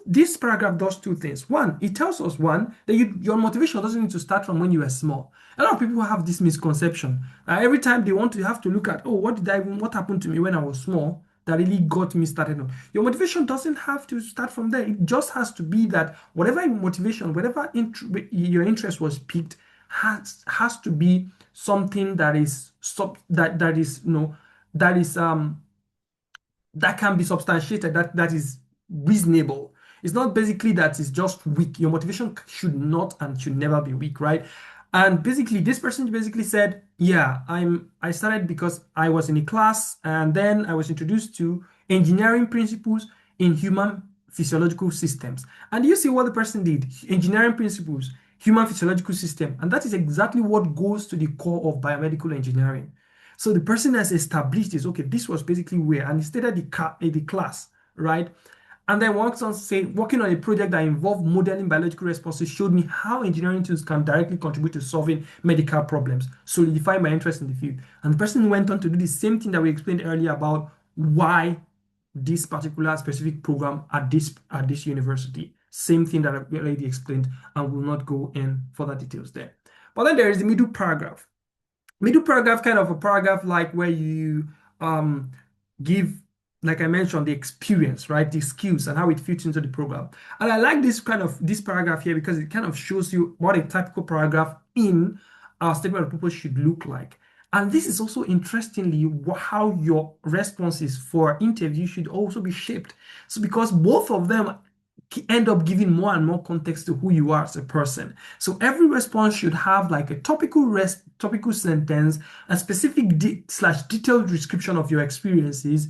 S2: this paragraph does two things. One, it tells us, one, that your motivation doesn't need to start from when you were small. A lot of people have this misconception. Every time they want to have to look at, oh, what happened to me when I was small that really got me started on. Your motivation doesn't have to start from there. It just has to be that whatever your motivation, whatever your interest was piqued, has to be something that is that is that can be substantiated, that is reasonable. It's not basically that it's just weak. Your motivation should not and should never be weak, right? And basically, this person basically said, yeah, I started because I was in a class and then I was introduced to engineering principles in human physiological systems. And you see what the person did? Engineering principles, human physiological system. And that is exactly what goes to the core of biomedical engineering. So the person has established this, okay, this was basically where, and he stated the class, right? And then works on, say, working on a project that involved modeling biological responses showed me how engineering tools can directly contribute to solving medical problems, solidifying my interest in the field. And the person went on to do the same thing that we explained earlier about why this particular specific program at this university. Same thing that I already explained, and will not go in further details there. But then there is the middle paragraph. Middle paragraph, kind of a paragraph like where you give, like I mentioned, the experience, right? The skills and how it fits into the program. And I like this paragraph here because it kind of shows you what a typical paragraph in our statement of purpose should look like. And this is also interestingly how your responses for interview should also be shaped. So because both of them end up giving more and more context to who you are as a person. So every response should have like a topical sentence, a specific detailed description of your experiences,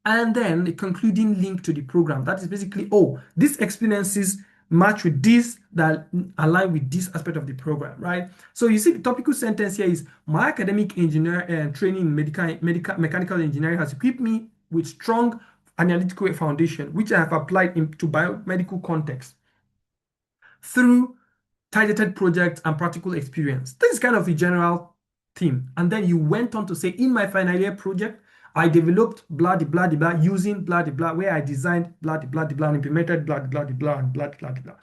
S2: and then a concluding link to the program. That is basically, oh, these experiences match with this, that align with this aspect of the program, right? So you see the topical sentence here is, my academic engineer training in mechanical engineering has equipped me with strong analytical foundation, which I have applied into biomedical context through targeted projects and practical experience. This is kind of a general theme. And then you went on to say, in my final year project, I developed blah, blah, blah, using blah, blah, where I designed blah, blah, blah, and implemented blah, blah, blah, and blah, blah, blah.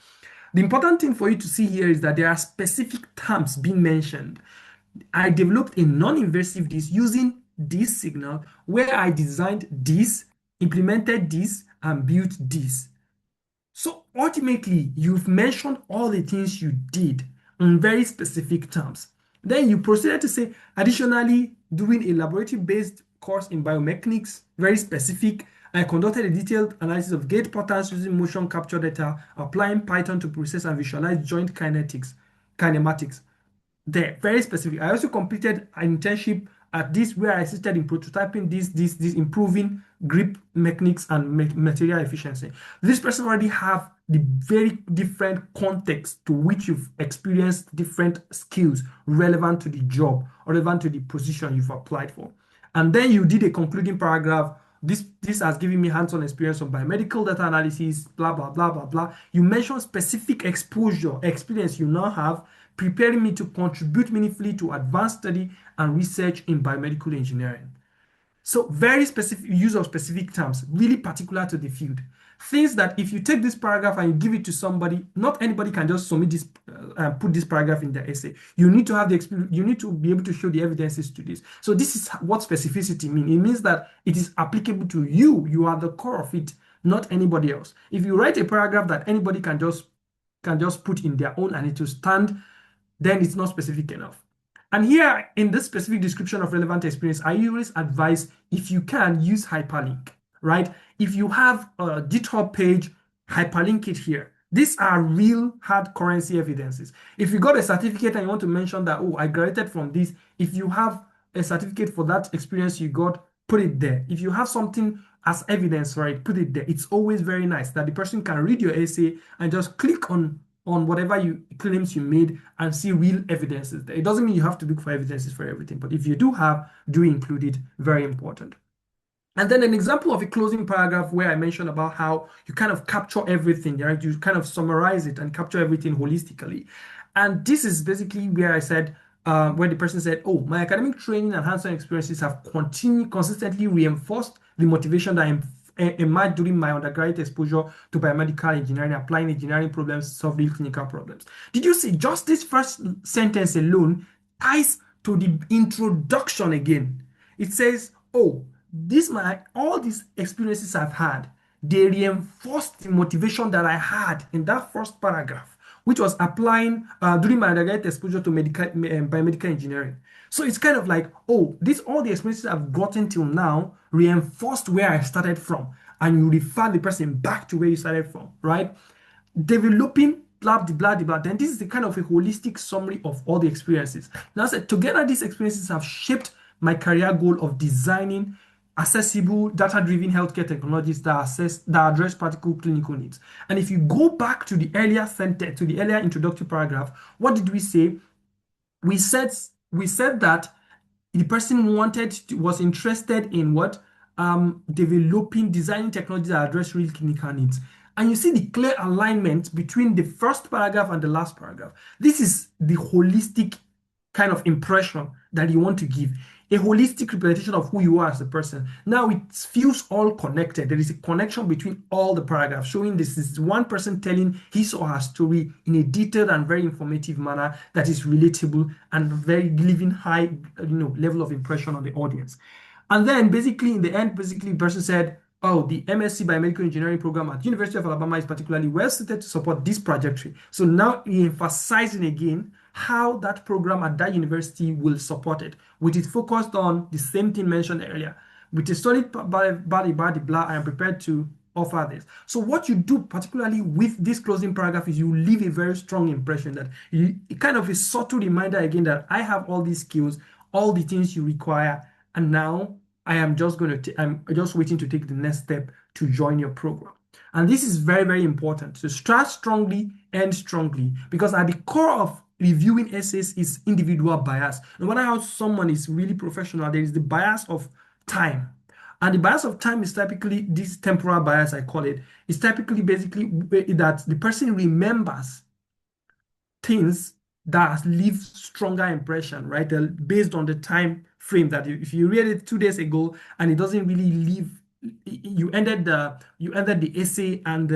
S2: The important thing for you to see here is that there are specific terms being mentioned. I developed a non-invasive this using this signal where I designed this, implemented this, and built this. So ultimately, you've mentioned all the things you did in very specific terms. Then you proceeded to say, additionally, doing a laboratory-based course in biomechanics, very specific. I conducted a detailed analysis of gate patterns using motion capture data, applying Python to process and visualize joint kinematics. There, very specific. I also completed an internship at this where I assisted in prototyping this improving grip mechanics and material efficiency. This person already have the very different context to which you've experienced different skills relevant to the job or relevant to the position you've applied for. And then you did a concluding paragraph. This has given me hands-on experience of biomedical data analysis, blah, blah, blah, blah, blah. You mentioned specific experience you now have, preparing me to contribute meaningfully to advanced study and research in biomedical engineering. So very specific use of specific terms, really particular to the field. Things that if you take this paragraph and you give it to somebody, not anybody can just submit this put this paragraph in their essay. You need to have the experience, you need to be able to show the evidences to this. So this is what specificity means. It means that it is applicable to you. You are the core of it, not anybody else. If you write a paragraph that anybody can just put in their own and it will stand, then it's not specific enough. And here in this specific description of relevant experience, I always advise, if you can, use hyperlink, right? If you have a GitHub page, hyperlink it here. These are real hard currency evidences. If you got a certificate and you want to mention that, oh, I graduated from this, if you have a certificate for that experience you got, put it there. If you have something as evidence, right, put it there. It's always very nice that the person can read your essay and just click on whatever you claims you made and see real evidences there. It doesn't mean you have to look for evidences for everything, but if you do have, do include it. Very important. And then an example of a closing paragraph where I mentioned about how you kind of capture everything, right? You kind of summarize it and capture everything holistically. And this is basically where I said, where the person said, "Oh, my academic training and hands-on experiences have consistently reinforced the motivation that emerged during my undergraduate exposure to biomedical engineering, applying engineering problems to solve real clinical problems." Did you see just this first sentence alone ties to the introduction again? It says, "Oh, this my all these experiences I've had, they reinforced the motivation that I had in that first paragraph, which was applying during my undergraduate exposure to biomedical engineering." So it's kind of like, oh, this all the experiences I've gotten till now reinforced where I started from, and you refer the person back to where you started from, right? Developing blah blah blah blah. Then this is the kind of a holistic summary of all the experiences. Now, I said together, these experiences have shaped my career goal of designing accessible, data-driven healthcare technologies that address practical clinical needs. And if you go back to the earlier sentence, to the earlier introductory paragraph, what did we say? We said we said that the person was interested in what developing designing technologies that address real clinical needs, and you see the clear alignment between the first paragraph and the last paragraph. This is the holistic kind of impression that you want to give, a holistic representation of who you are as a person. Now it feels all connected. There is a connection between all the paragraphs, showing this is one person telling his or her story in a detailed and very informative manner that is relatable and very leaving high, level of impression on the audience. And then basically in the end, basically the person said, "Oh, the MSc Biomedical Engineering program at University of Alabama is particularly well suited to support this trajectory." So now emphasizing again how that program at that university will support it, which is focused on the same thing mentioned earlier. With a solid body, blah, I am prepared to offer this. So what you do, particularly with this closing paragraph, is you leave a very strong impression that it kind of a subtle reminder again that I have all these skills, all the things you require, and now I'm just waiting to take the next step to join your program. And this is very, very important. So start strongly, end strongly, because at the core of reviewing essays is individual bias. No matter how someone is really professional, there is the bias of time. And the bias of time is typically this temporal bias, I call it. It's typically basically that the person remembers things that leave stronger impression, right? Based on the time frame that if you read it 2 days ago and it doesn't really leave, you ended the essay and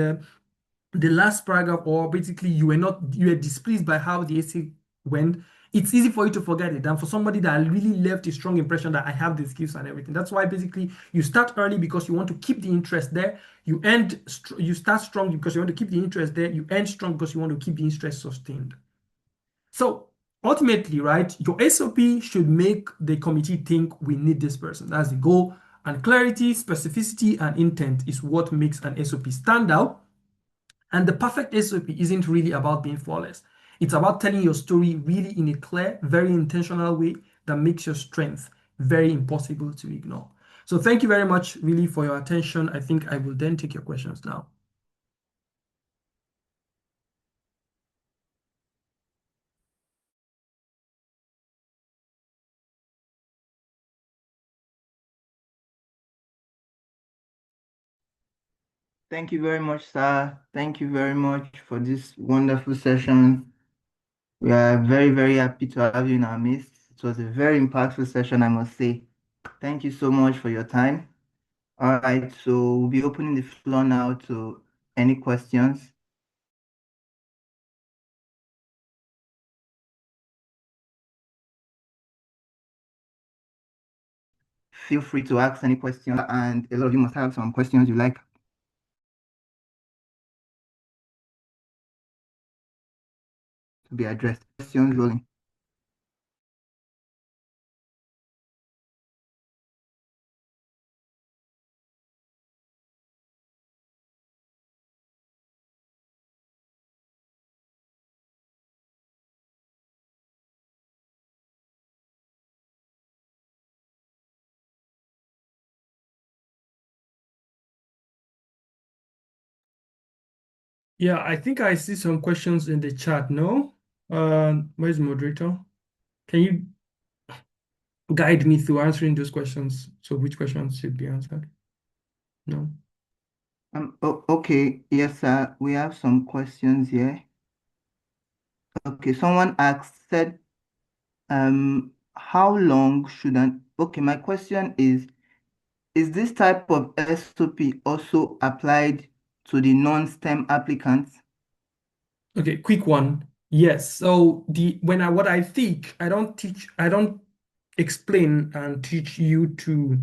S2: the last paragraph, or basically you were displeased by how the essay went. It's easy for you to forget it than for somebody that really left a strong impression that I have the skills and everything. That's why basically you start early because you want to keep the interest there. You start strong because you want to keep the interest there. You end strong because you want to keep the interest sustained. So ultimately, right, your SOP should make the committee think we need this person. That's the goal. And clarity, specificity, and intent is what makes an SOP stand out. And the perfect SOP isn't really about being flawless. It's about telling your story really in a clear, very intentional way that makes your strength very impossible to ignore. So thank you very much really for your attention. I think I will then take your questions now.
S1: Thank you very much, sir. Thank you very much for this wonderful session. We are very, very happy to have you in our midst. It was a very impactful session, I must say. Thank you so much for your time. All right, so we'll be opening the floor now to any questions. Feel free to ask any questions, and a lot of you must have some questions you like to be addressed. Questions rolling.
S2: Yeah, I think I see some questions in the chat. No? Where's the moderator? Can you guide me through answering those questions? So which questions should be answered? No?
S1: Okay, yes, sir. We have some questions here. Okay, someone said, how long should an, okay, my question is this type of SOP also applied to the non-STEM applicants?
S2: Okay, quick one. Yes. So the when I what I teach, I don't explain and teach you to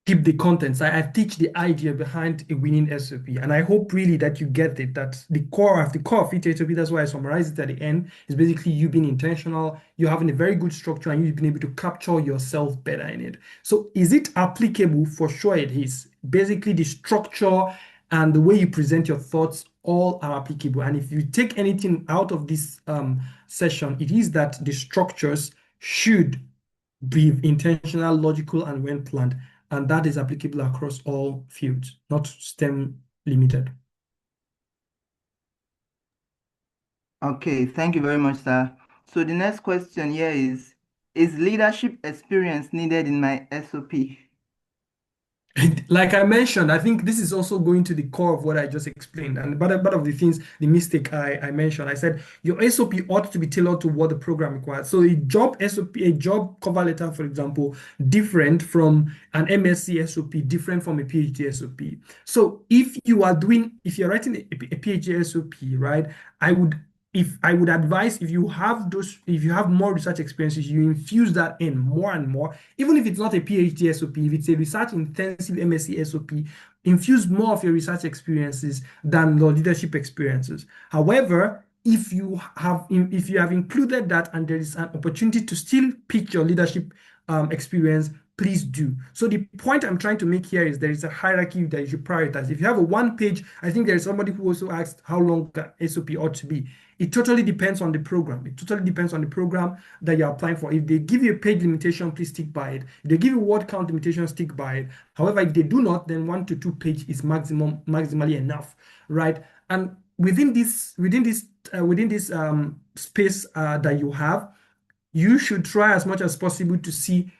S2: keep the contents. I teach the idea behind a winning SOP. And I hope really that you get it, that the core of each SOP, that's why I summarize it at the end, is basically you being intentional, you having a very good structure, and you've been able to capture yourself better in it. So is it applicable? For sure it is. Basically, the structure and the way you present your thoughts all are applicable. And if you take anything out of this session, it is that the structures should be intentional, logical, and well planned. And that is applicable across all fields, not STEM limited.
S1: Okay, thank you very much, sir. So the next question here is leadership experience needed in my SOP?
S2: Like I mentioned, I think this is also going to the core of what I just explained. And part of the things, the mistake I mentioned, I said your SOP ought to be tailored to what the program requires. So a job SOP, a job cover letter, for example, different from an MSc SOP, different from a PhD SOP. So if you're writing a PhD SOP, right, I would if I would advise if you have more research experiences, you infuse that in more and more, even if it's not a PhD SOP, if it's a research intensive MSc SOP, infuse more of your research experiences than your leadership experiences. However, if you have included that and there is an opportunity to still pick your leadership experience, please do. So the point I'm trying to make here is there is a hierarchy that you should prioritize. If you have a one page, I think there is somebody who also asked how long SOP ought to be. It totally depends on the program. It totally depends on the program that you're applying for. If they give you a page limitation, please stick by it. If they give you word count limitation, stick by it. However, if they do not, then 1 to 2 page is maximally enough, right? And within this space that you have, you should try as much as possible to see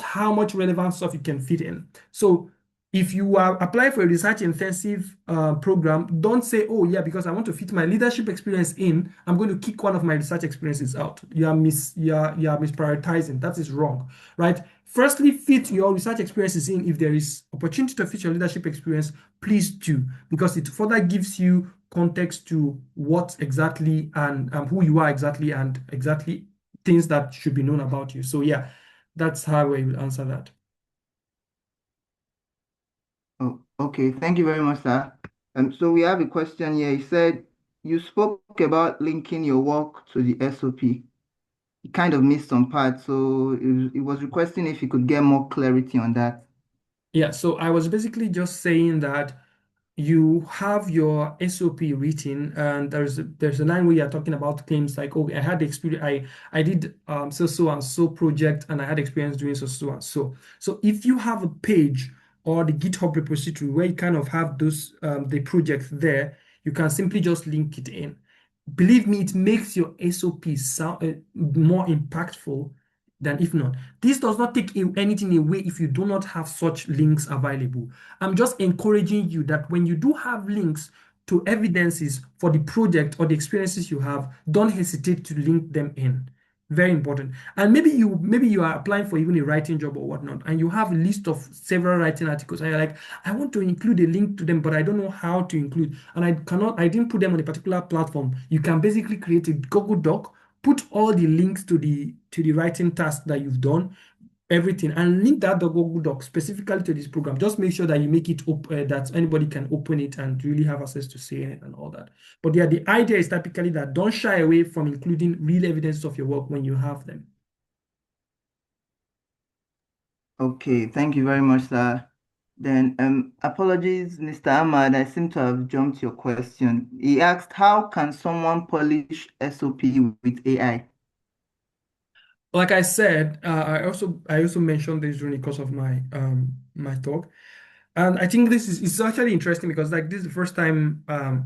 S2: how much relevant stuff you can fit in. So if you are applying for a research intensive program, don't say, oh yeah, because I want to fit my leadership experience in, I'm going to kick one of my research experiences out. You are misprioritizing. That is wrong, right? Firstly, fit your research experiences in. If there is opportunity to fit your leadership experience, please do, because it further gives you context to what exactly and who you are exactly and exactly things that should be known about you. So yeah, that's how I will answer that.
S1: Oh, okay, thank you very much, sir. So we have a question here. He said, you spoke about linking your work to the SOP. He kind of missed some parts, so he was requesting if he could get more clarity on that.
S2: Yeah, so I was basically just saying that you have your SOP written, and there's a line where you're talking about claims like, oh, I had the experience, I did so and so project, and I had experience doing so and so. So if you have a page or the GitHub repository where you kind of have those the project there, you can simply just link it in. Believe me, it makes your SOP sound more impactful than if not. This does not take anything away if you do not have such links available. I'm just encouraging you that when you do have links to evidences for the project or the experiences you have, don't hesitate to link them in. Very important. And maybe you are applying for even a writing job or whatnot, and you have a list of several writing articles, and you're like, I want to include a link to them, but I don't know how to include, and I didn't put them on a particular platform. You can basically create a Google Doc, put all the links to the writing task that you've done, everything, and link that the Google Doc specifically to this program. Just make sure that you make it open, that anybody can open it and really have access to seeing it and all that. But yeah, the idea is typically that don't shy away from including real evidence of your work when you have them.
S1: Okay, thank you very much, sir. Then, apologies, Mr. Ahmad, I seem to have jumped your question. He asked, how can someone polish SOP with AI?
S2: Like I said, I also mentioned this during the course of my my talk. And I think this is it's actually interesting because like this is the first time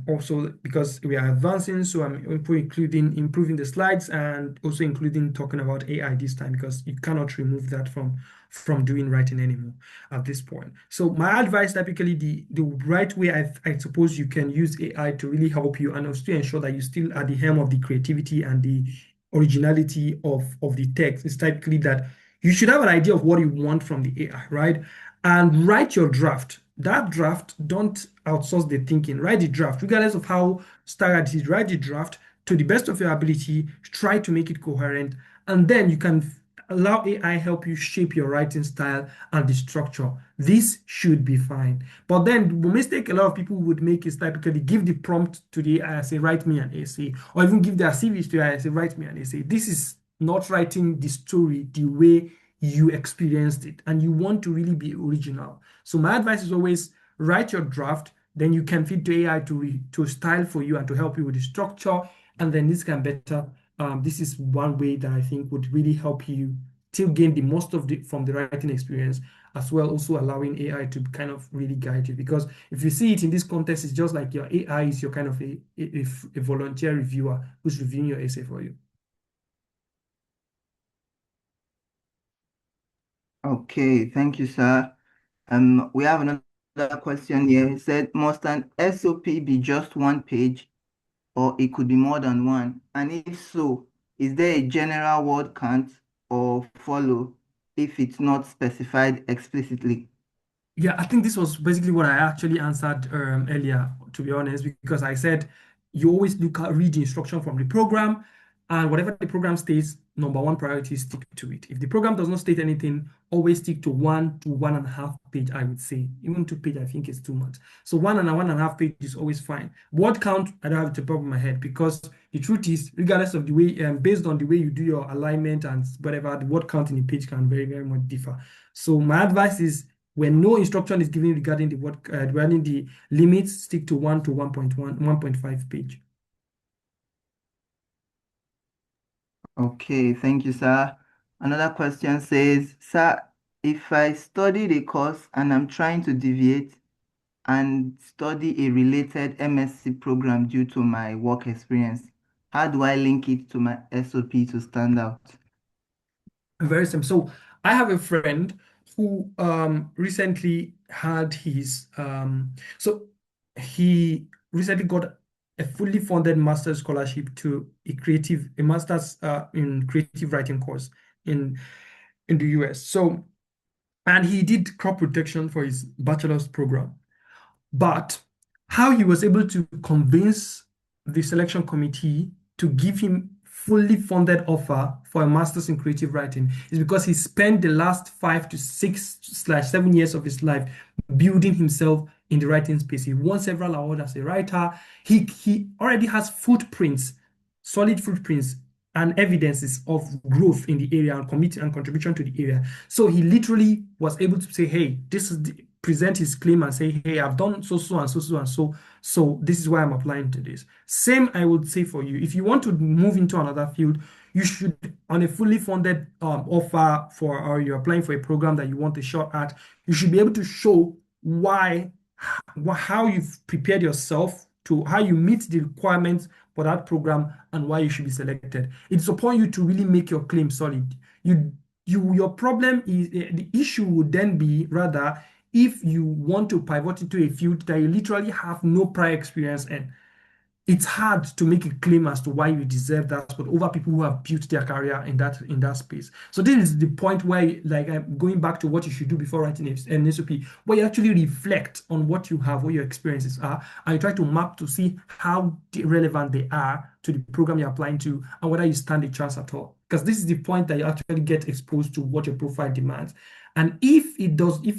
S2: also because we are advancing, so I'm including improving the slides and also including talking about AI this time because you cannot remove that from doing writing anymore at this point. So my advice typically the right way I suppose you can use AI to really help you and also ensure that you still at the helm of the creativity and the originality of the text is typically that you should have an idea of what you want from the AI, right? And write your draft. That draft, don't outsource the thinking. Write the draft, regardless of how staggered it is. Write the draft to the best of your ability. Try to make it coherent, and then you can allow AI help you shape your writing style and the structure. This should be fine. But then the mistake a lot of people would make is typically give the prompt to the AI, say, write me an essay, or even give their CVs to AI, say, write me an essay. This is not writing the story the way you experienced it and you want to really be original. So my advice is always write your draft, then you can feed to AI to style for you and to help you with the structure, and then this can better. This is one way that I think would really help you still gain the most of the from the writing experience, as well also allowing AI to kind of really guide you. Because if you see it in this context, it's just like your AI is your kind of a volunteer reviewer who's reviewing your essay for you.
S1: Okay, thank you, sir. We have another question here. It said, must an SOP be just one page or it could be more than one? And if so, is there a general word count or follow if it's not specified explicitly?
S2: Yeah, I think this was basically what I actually answered earlier, to be honest, because I said you always read the instruction from the program, and whatever the program states, number one priority is stick to it. If the program does not state anything, always stick to 1 to 1.5 page, I would say. Even 2 page, I think is too much. So 1 and 1.5 page is always fine. Word count, I don't have it to top of my head because the truth is, regardless of the way, based on the way you do your alignment and whatever, the word count in a page can very, very much differ. So my advice is when no instruction is given regarding regarding the limits, stick to 1 to 1.1, 1.5 page.
S1: Okay, thank you, sir. Another question says, sir, if I study the course and I'm trying to deviate and study a related MSc program due to my work experience, how do I link it to my SOP to stand out?
S2: Very simple. So I have a friend who recently had his so he recently got a fully funded master's scholarship to a master's in creative writing course in in the US. So and he did crop protection for his bachelor's program. But how he was able to convince the selection committee to give him fully funded offer for a master's in creative writing is because he spent the last 5 to 6/7 years of his life building himself in the writing space. He won several awards as a writer. He already has footprints, solid footprints and evidences of growth in the area and commitment and contribution to the area. So he literally was able to say, hey, this is present his claim and say, hey, I've done so and so and so. So this is why I'm applying to this. Same, I would say for you. If you want to move into another field, you should, on a fully funded offer for, or you're applying for a program that you want a shot at, you should be able to show why, how you've prepared yourself to how you meet the requirements for that program and why you should be selected. It's upon you to really make your claim solid. Your problem is the issue would then be rather if you want to pivot into a field that you literally have no prior experience in. It's hard to make a claim as to why you deserve that spot over people who have built their career in that space. So this is the point where, like, I'm going back to what you should do before writing an SOP, where you actually reflect on what you have, what your experiences are, and you try to map to see how relevant they are to the program you're applying to, and whether you stand a chance at all. Because this is the point that you actually get exposed to what your profile demands. And if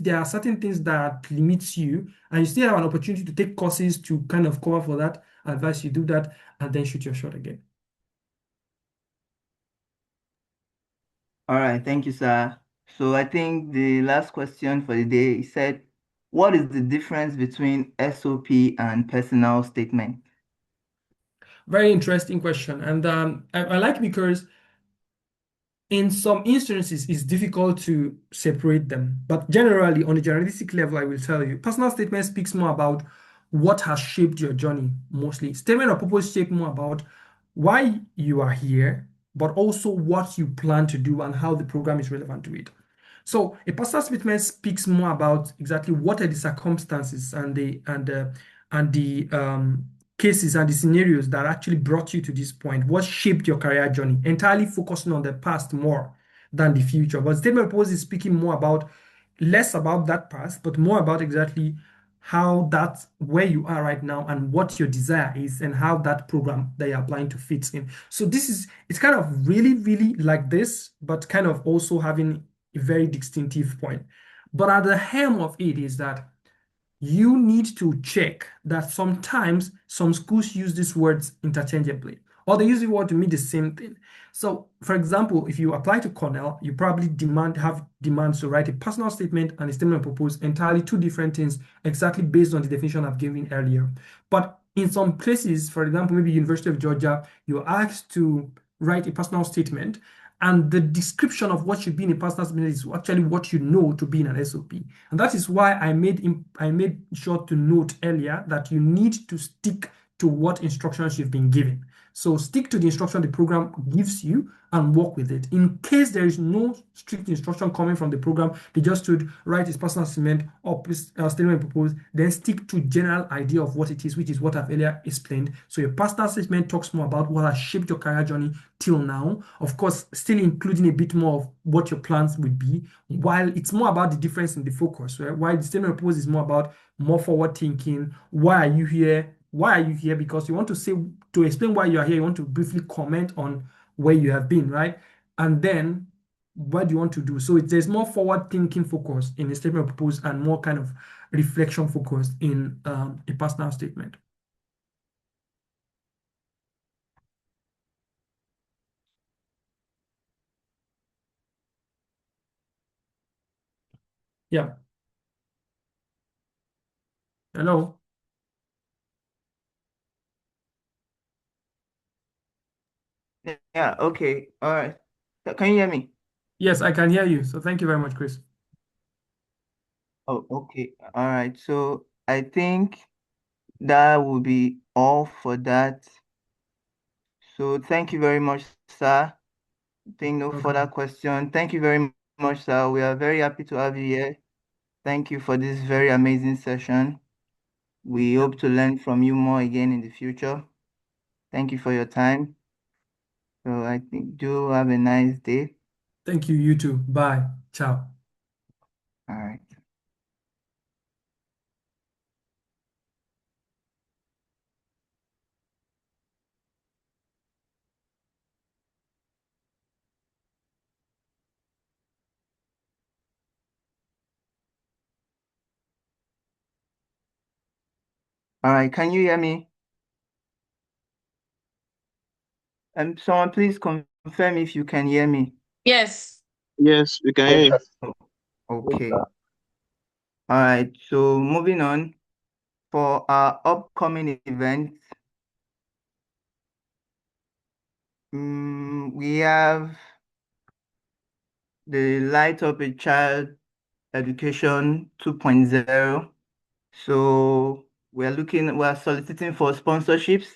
S2: there are certain things that limits you, and you still have an opportunity to take courses to kind of cover for that, I advise you do that and then shoot your shot again.
S1: All right, thank you, sir. So I think the last question for the day, he said, what is the difference between SOP and personal statement?
S2: Very interesting question. And I like because in some instances, it's difficult to separate them. But generally, on a generalistic level, I will tell you, personal statement speaks more about what has shaped your journey mostly. Statement of purpose shape more about why you are here, but also what you plan to do and how the program is relevant to it. So a personal statement speaks more about exactly what are the circumstances and the cases and the scenarios that actually brought you to this point, what shaped your career journey, entirely focusing on the past more than the future. But statement of purpose is speaking more about less about that past, but more about exactly how that's where you are right now and what your desire is and how that program that you're applying to fits in. So this is it's kind of really, really like this, but kind of also having a very distinctive point. But at the helm of it is that you need to check that sometimes some schools use these words interchangeably, or they use the word to mean the same thing. So, for example, if you apply to Cornell, you probably have demands to write a personal statement and a statement of purpose, entirely two different things, exactly based on the definition I've given earlier. But in some places, for example, maybe University of Georgia, you're asked to write a personal statement, and the description of what should be in a personal statement is actually what you know to be in an SOP. And that is why I made sure to note earlier that you need to stick to what instructions you've been given. So stick to the instruction the program gives you and work with it. In case there is no strict instruction coming from the program, they just should write his personal statement or statement proposed, then stick to general idea of what it is, which is what I've earlier explained. So your personal statement talks more about what has shaped your career journey till now. Of course, still including a bit more of what your plans would be, while it's more about the difference in the focus, right? While the statement proposed is more about more forward thinking. Why are you here? Why are you here? Because you want to say, to explain why you are here, you want to briefly comment on where you have been, right? And then what do you want to do? So there's more forward thinking focus in a statement of purpose and more kind of reflection focus in a personal statement. Yeah. Hello.
S1: Yeah, okay. All right. Can you hear me?
S2: Yes, I can hear you. So thank you very much, Chris.
S1: Oh, okay. All right. So I think that will be all for that. So thank you very much, sir. Think no further
S2: Welcome.
S1: question. Thank you very much, sir. We are very happy to have you here. Thank you for this very amazing session. We
S2: Yeah.
S1: hope to learn from you more again in the future. Thank you for your time. So I think do have a nice day.
S2: Thank you. You too. Bye. Ciao.
S1: All right. All right. Can you hear me? Someone please confirm if you can hear me.
S3: Yes.
S4: Yes, we can hear you.
S1: Oh, okay. All right. So moving on for our upcoming event, we have the Light Up a Child Education 2.0. So we're soliciting for sponsorships.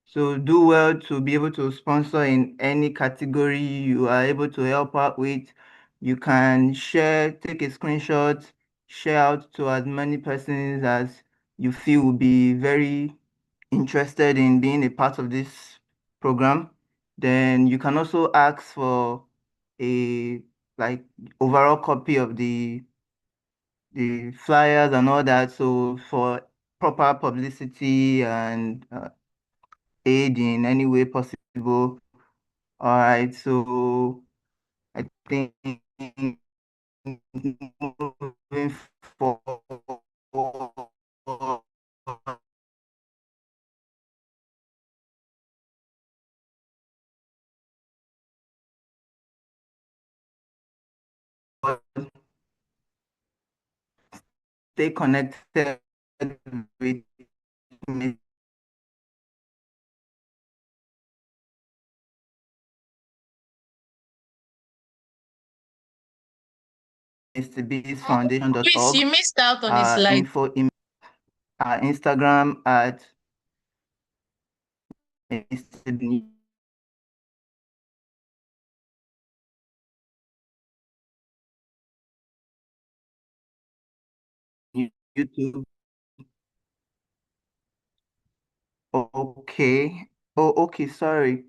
S1: So do well to be able to sponsor in any category you are able to help out with. You can share, take a screenshot, share out to as many persons as you feel will be very interested in being a part of this program. Then you can also ask for a like overall copy of the flyers and all that. So for proper publicity and aid in any way possible. All right. So I think moving forward, stay connected with me.
S3: Please,
S1: mrbeastfoundation.org,
S3: you missed out on his
S1: our
S3: slide.
S1: info email, our Instagram at Mr. YouTube. Okay. Oh, okay. Sorry.